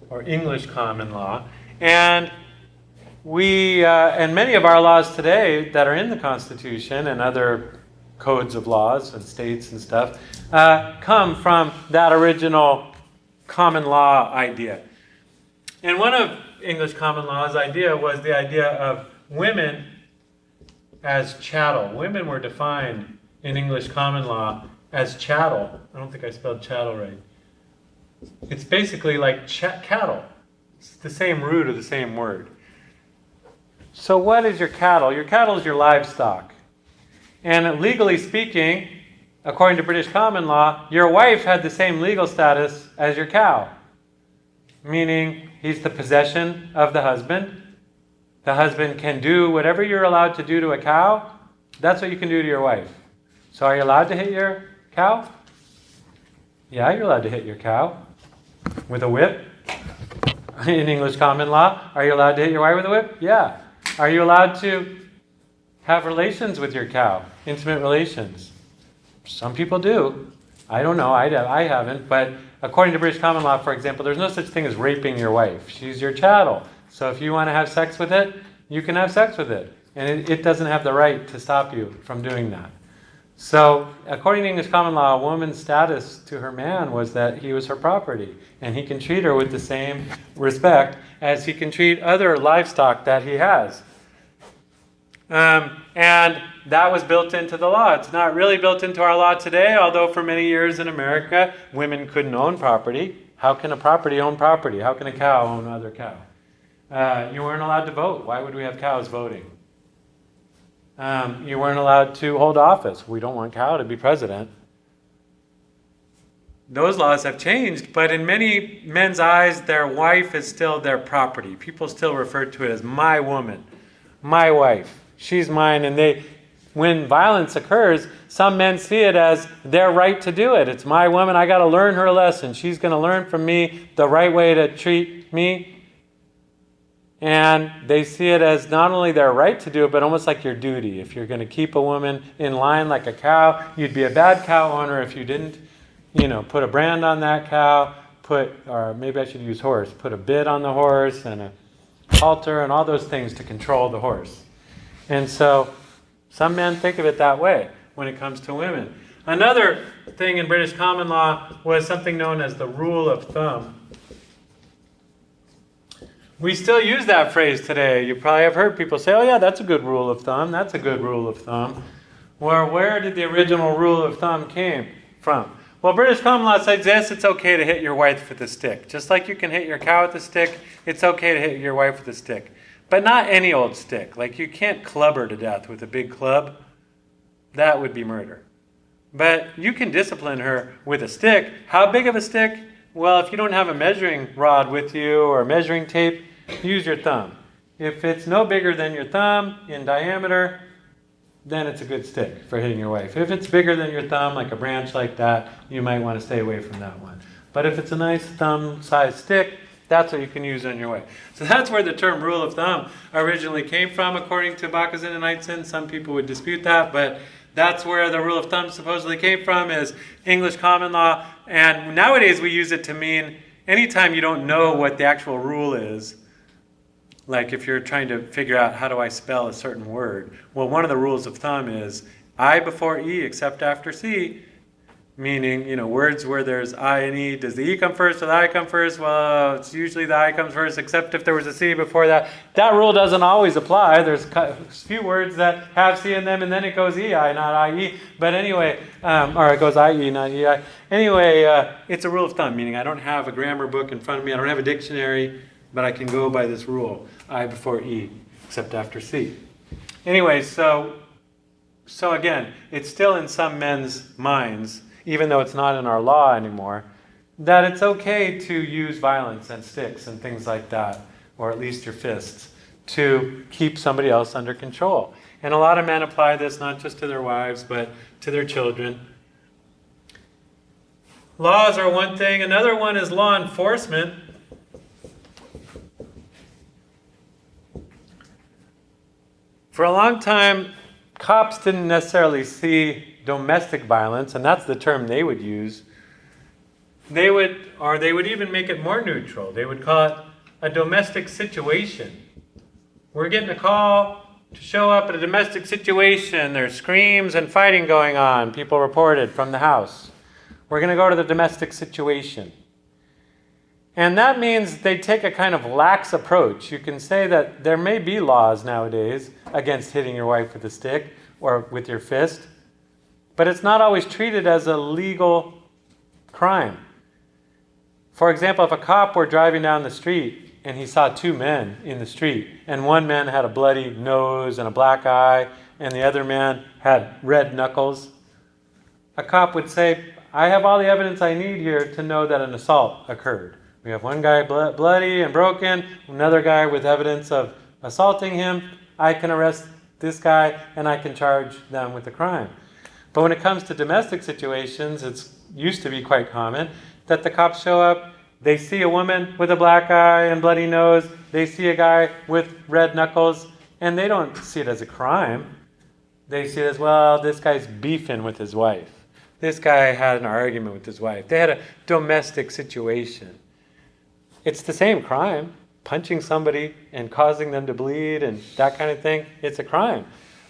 or English common law, and and many of our laws today that are in the Constitution and other codes of laws and states and stuff come from that original common law idea. And one of English common law's idea was the idea of women as chattel. Women were defined in English common law as chattel. I don't think I spelled chattel right. It's basically like cattle. It's the same root of the same word. So what is your cattle? Your cattle is your livestock. And legally speaking, according to British common law, your wife had the same legal status as your cow. Meaning, he's the possession of the husband. The husband can do whatever you're allowed to do to a cow. That's what you can do to your wife. So are you allowed to hit your cow? Yeah, you're allowed to hit your cow with a whip. In English common law, are you allowed to hit your wife with a whip? Yeah. Are you allowed to have relations with your cow? Intimate relations? Some people do. I don't know. I haven't. But according to British common law, for example, there's no such thing as raping your wife. She's your chattel. So if you want to have sex with it, you can have sex with it. And it doesn't have the right to stop you from doing that. So according to English common law, a woman's status to her man was that he was her property. And he can treat her with the same respect as he can treat other livestock that he has. And that was built into the law. It's not really built into our law today, although for many years in America, women couldn't own property. How can a property own property? How can a cow own another cow? You weren't allowed to vote. Why would we have cows voting? You weren't allowed to hold office. We don't want cow to be president. Those laws have changed, but in many men's eyes, their wife is still their property. People still refer to it as my woman, my wife. She's mine, and when violence occurs, some men see it as their right to do it. It's my woman, I got to learn her lesson. She's going to learn from me the right way to treat me. And they see it as not only their right to do it, but almost like your duty. If you're going to keep a woman in line like a cow, you'd be a bad cow owner if you didn't, put a brand on that cow, or maybe I should use horse, put a bit on the horse and a halter and all those things to control the horse. And so some men think of it that way when it comes to women. Another thing in British common law was something known as the rule of thumb. We still use that phrase today. You probably have heard people say, oh yeah, that's a good rule of thumb. That's a good rule of thumb. Where did the original rule of thumb came from? Well, British common law says, yes, it's okay to hit your wife with a stick. Just like you can hit your cow with a stick, it's okay to hit your wife with a stick. But not any old stick. Like you can't club her to death with a big club. That would be murder. But you can discipline her with a stick. How big of a stick? Well, if you don't have a measuring rod with you or a measuring tape, use your thumb. If it's no bigger than your thumb in diameter, then it's a good stick for hitting your wife. If it's bigger than your thumb, like a branch like that, you might want to stay away from that one. But if it's a nice thumb-sized stick, that's what you can use on your wife. So that's where the term rule of thumb originally came from, according to Bakasin and Eitzen. Some people would dispute that, but that's where the rule of thumb supposedly came from, is English common law. And nowadays we use it to mean anytime you don't know what the actual rule is, like if you're trying to figure out how do I spell a certain word. Well, one of the rules of thumb is I before E except after C. meaning, words where there's I and E. Does the E come first or the I come first? Well, it's usually the I comes first, except if there was a C before that. That rule doesn't always apply. There's a few words that have C in them, and then it goes EI, not IE. But anyway, or it goes IE, not EI. Anyway, it's a rule of thumb, meaning I don't have a grammar book in front of me. I don't have a dictionary, but I can go by this rule, I before E, except after C. Anyway, so again, it's still in some men's minds, even though it's not in our law anymore, that it's okay to use violence and sticks and things like that, or at least your fists, to keep somebody else under control. And a lot of men apply this not just to their wives, but to their children. Laws are one thing. Another one is law enforcement. For a long time, cops didn't necessarily see domestic violence, and that's the term they would use. They would even make it more neutral. They would call it a domestic situation. We're getting a call to show up at a domestic situation. There's screams and fighting going on. People reported from the house. We're going to go to the domestic situation. And that means they take a kind of lax approach. You can say that there may be laws nowadays against hitting your wife with a stick or with your fist, but it's not always treated as a legal crime. For example, if a cop were driving down the street and he saw two men in the street, and one man had a bloody nose and a black eye, and the other man had red knuckles, a cop would say, I have all the evidence I need here to know that an assault occurred. We have one guy bloody and broken, another guy with evidence of assaulting him. I can arrest this guy and I can charge them with the crime. But when it comes to domestic situations, it used to be quite common that the cops show up, they see a woman with a black eye and bloody nose, they see a guy with red knuckles, and they don't see it as a crime. They see it as, well, this guy's beefing with his wife. This guy had an argument with his wife. They had a domestic situation. It's the same crime. Punching somebody and causing them to bleed and that kind of thing, it's a crime.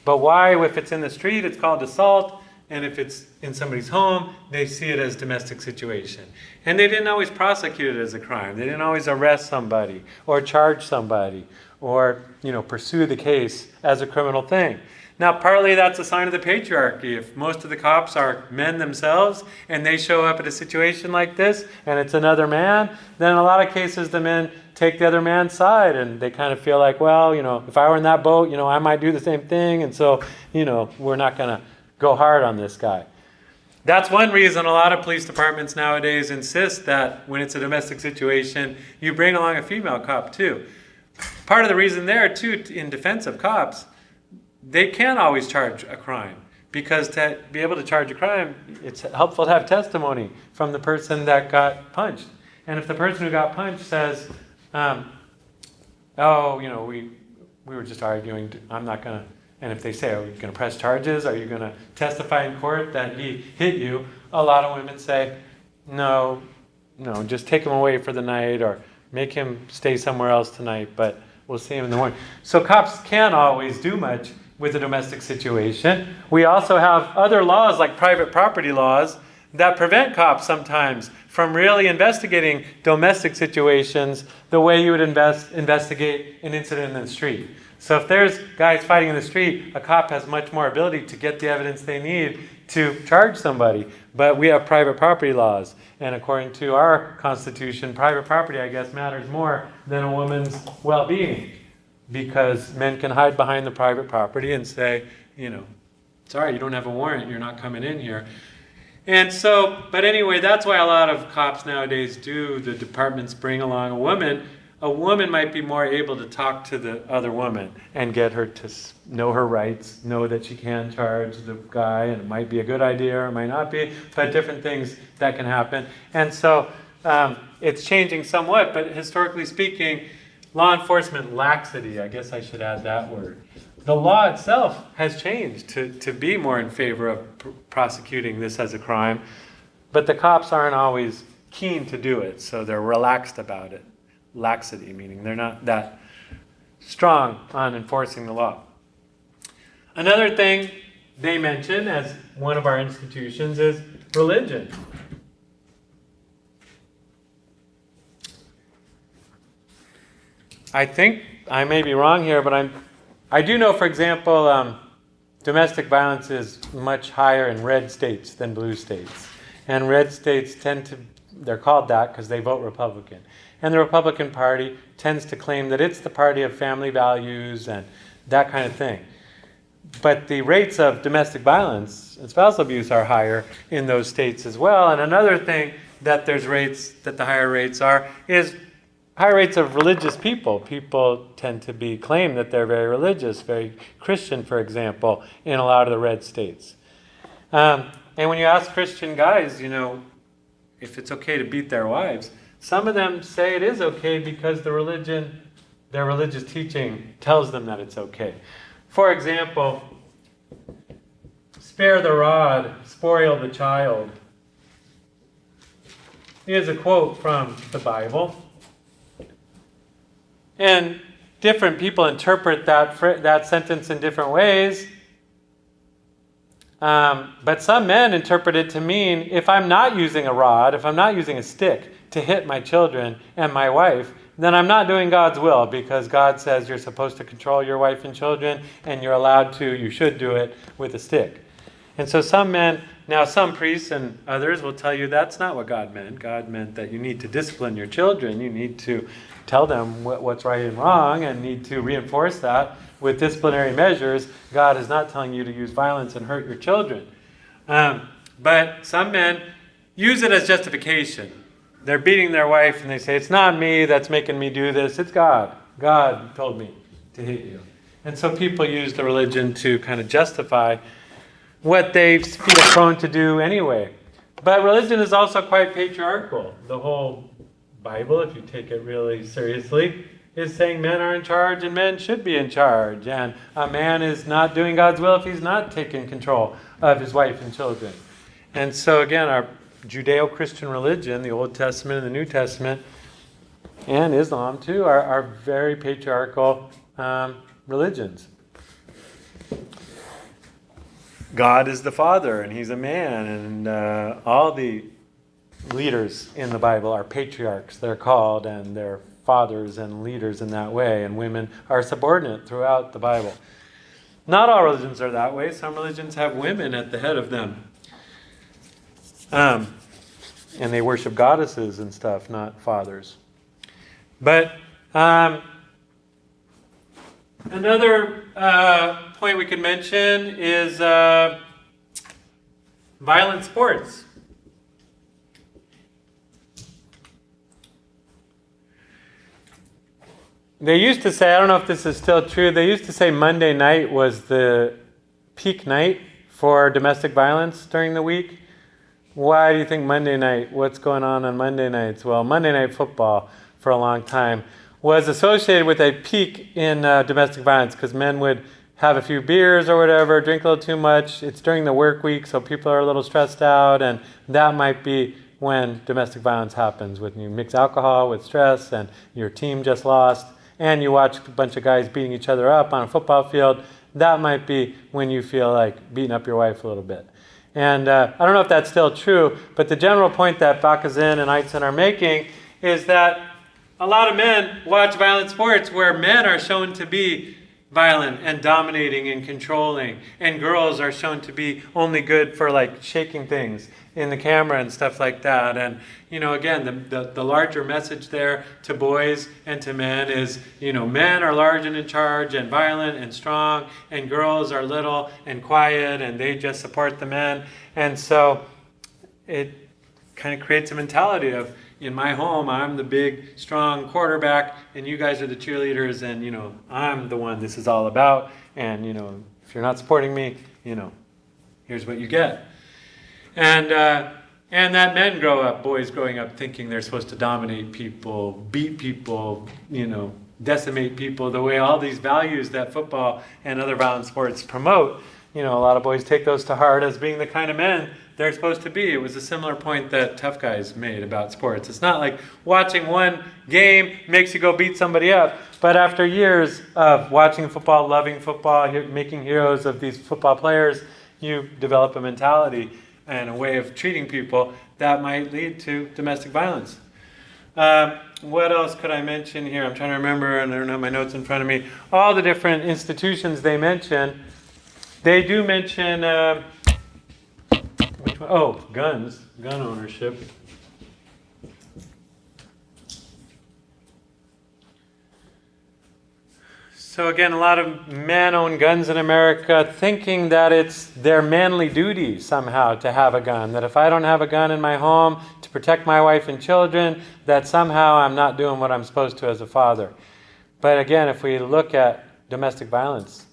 But why, if it's in the street, it's called assault, and if it's in somebody's home, they see it as domestic situation. And they didn't always prosecute it as a crime. They didn't always arrest somebody or charge somebody or, pursue the case as a criminal thing. Now, partly that's a sign of the patriarchy. If most of the cops are men themselves and they show up at a situation like this and it's another man, then in a lot of cases the men take the other man's side and they kind of feel like, well, if I were in that boat, I might do the same thing, and so, we're not going to go hard on this guy. That's one reason a lot of police departments nowadays insist that when it's a domestic situation, you bring along a female cop too. Part of the reason there too, in defense of cops, they can't always charge a crime, because to be able to charge a crime, it's helpful to have testimony from the person that got punched. And if the person who got punched says, we were just arguing, I'm not going to, and if they say, are you going to press charges? Are you going to testify in court that he hit you? A lot of women say, no, just take him away for the night or make him stay somewhere else tonight, but we'll see him in the morning. So cops can't always do much with a domestic situation. We also have other laws like private property laws that prevent cops sometimes from really investigating domestic situations the way you would investigate an incident in the street. So if there's guys fighting in the street, a cop has much more ability to get the evidence they need to charge somebody. But we have private property laws. And according to our Constitution, private property, I guess, matters more than a woman's well-being. Because men can hide behind the private property and say, sorry, you don't have a warrant, you're not coming in here. And so, but anyway, that's why a lot of cops nowadays the departments bring along a woman. A woman might be more able to talk to the other woman and get her to know her rights, know that she can charge the guy, and it might be a good idea or it might not be, but different things that can happen. And so it's changing somewhat, but historically speaking, law enforcement laxity, I guess I should add that word. The law itself has changed to be more in favor of prosecuting this as a crime, but the cops aren't always keen to do it, so they're relaxed about it. Laxity, meaning they're not that strong on enforcing the law. Another thing they mention as one of our institutions is religion. I think I may be wrong here, but I do know, for example, domestic violence is much higher in red states than blue states. And red states they're called that because they vote Republican. And the Republican Party tends to claim that it's the party of family values and that kind of thing. But the rates of domestic violence and spousal abuse are higher in those states as well. And another thing that the higher rates are is high rates of religious people. People tend to claim that they're very religious, very Christian, for example, in a lot of the red states. And when you ask Christian guys, if it's okay to beat their wives, some of them say it is okay because their religious teaching tells them that it's okay. For example, spare the rod, spoil the child. Here's a quote from the Bible. And different people interpret that sentence in different ways. But some men interpret it to mean, if I'm not using a rod, if I'm not using a stick to hit my children and my wife, then I'm not doing God's will, because God says you're supposed to control your wife and children, and you should do it with a stick. And so some priests and others will tell you that's not what God meant. God meant that you need to discipline your children. You need to tell them what's right and wrong and need to reinforce that with disciplinary measures. God is not telling you to use violence and hurt your children. But some men use it as justification. They're beating their wife and they say, it's not me that's making me do this, it's God. God told me to hit you. And so people use the religion to kind of justify what they feel prone to do anyway. But religion is also quite patriarchal. The whole Bible, if you take it really seriously, is saying men are in charge and men should be in charge. And a man is not doing God's will if he's not taking control of his wife and children. And so again, our Judeo-Christian religion, the Old Testament and the New Testament, and Islam too, are very patriarchal religions. God is the Father, and He's a man, and all the leaders in the Bible are patriarchs, they're called, and they're fathers and leaders in that way, and women are subordinate throughout the Bible. Not all religions are that way. Some religions have women at the head of them. And they worship goddesses and stuff, not fathers. But another point we could mention is violent sports. They used to say, I don't know if this is still true, they used to say Monday night was the peak night for domestic violence during the week. Why do you think Monday night? What's going on Monday nights? Well, Monday Night Football for a long time was associated with a peak in domestic violence because men would have a few beers or whatever, drink a little too much. It's during the work week, so people are a little stressed out, and that might be when domestic violence happens, when you mix alcohol with stress and your team just lost, and you watch a bunch of guys beating each other up on a football field. That might be when you feel like beating up your wife a little bit. And I don't know if that's still true, but the general point that Bakazin and Eitzen are making is that a lot of men watch violent sports where men are shown to be violent and dominating and controlling, and girls are shown to be only good for like shaking things in the camera and stuff like that. And again, the larger message there to boys and to men is, men are large and in charge and violent and strong, and girls are little and quiet and they just support the men. And so it kind of creates a mentality of, in my home, I'm the big, strong quarterback, and you guys are the cheerleaders, and, I'm the one this is all about, and, if you're not supporting me, here's what you get. And that men boys growing up thinking they're supposed to dominate people, beat people, decimate people, the way all these values that football and other violent sports promote. A lot of boys take those to heart as being the kind of men they're supposed to be. It was a similar point that Tough Guys made about sports. It's not like watching one game makes you go beat somebody up, but after years of watching football, loving football, making heroes of these football players, you develop a mentality and a way of treating people that might lead to domestic violence. What else could I mention here? I'm trying to remember, and I don't have my notes in front of me. All the different institutions they mention. They do mention, which one? Oh, guns, gun ownership. So again, a lot of men own guns in America, thinking that it's their manly duty somehow to have a gun. That if I don't have a gun in my home to protect my wife and children, that somehow I'm not doing what I'm supposed to as a father. But again, if we look at domestic violence,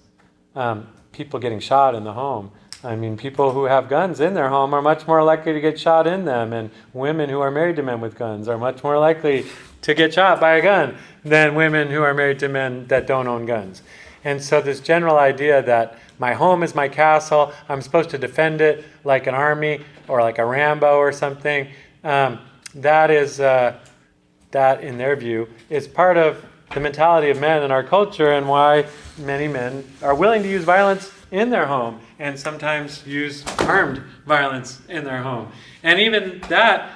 people getting shot in the home, I mean, people who have guns in their home are much more likely to get shot in them, and women who are married to men with guns are much more likely to get shot by a gun than women who are married to men that don't own guns. And so this general idea that my home is my castle, I'm supposed to defend it like an army or like a Rambo or something, that in their view is part of the mentality of men in our culture, and why many men are willing to use violence in their home and sometimes use armed violence in their home. And even that,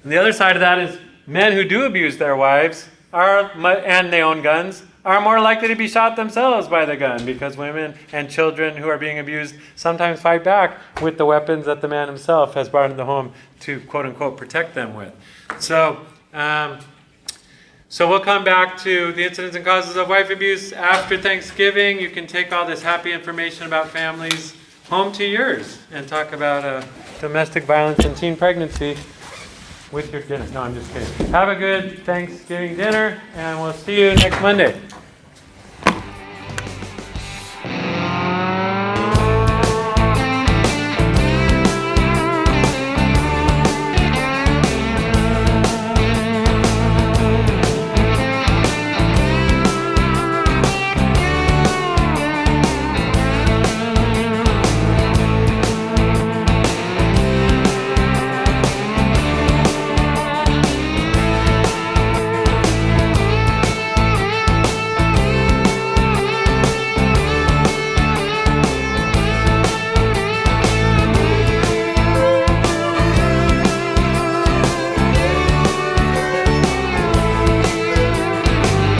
and the other side of that is men who do abuse their wives and they own guns are more likely to be shot themselves by the gun, because women and children who are being abused sometimes fight back with the weapons that the man himself has brought into the home to quote unquote protect them with. So we'll come back to the incidents and causes of wife abuse after Thanksgiving. You can take all this happy information about families home to yours and talk about domestic violence and teen pregnancy with your dinner. No, I'm just kidding. Have a good Thanksgiving dinner, and we'll see you next Monday.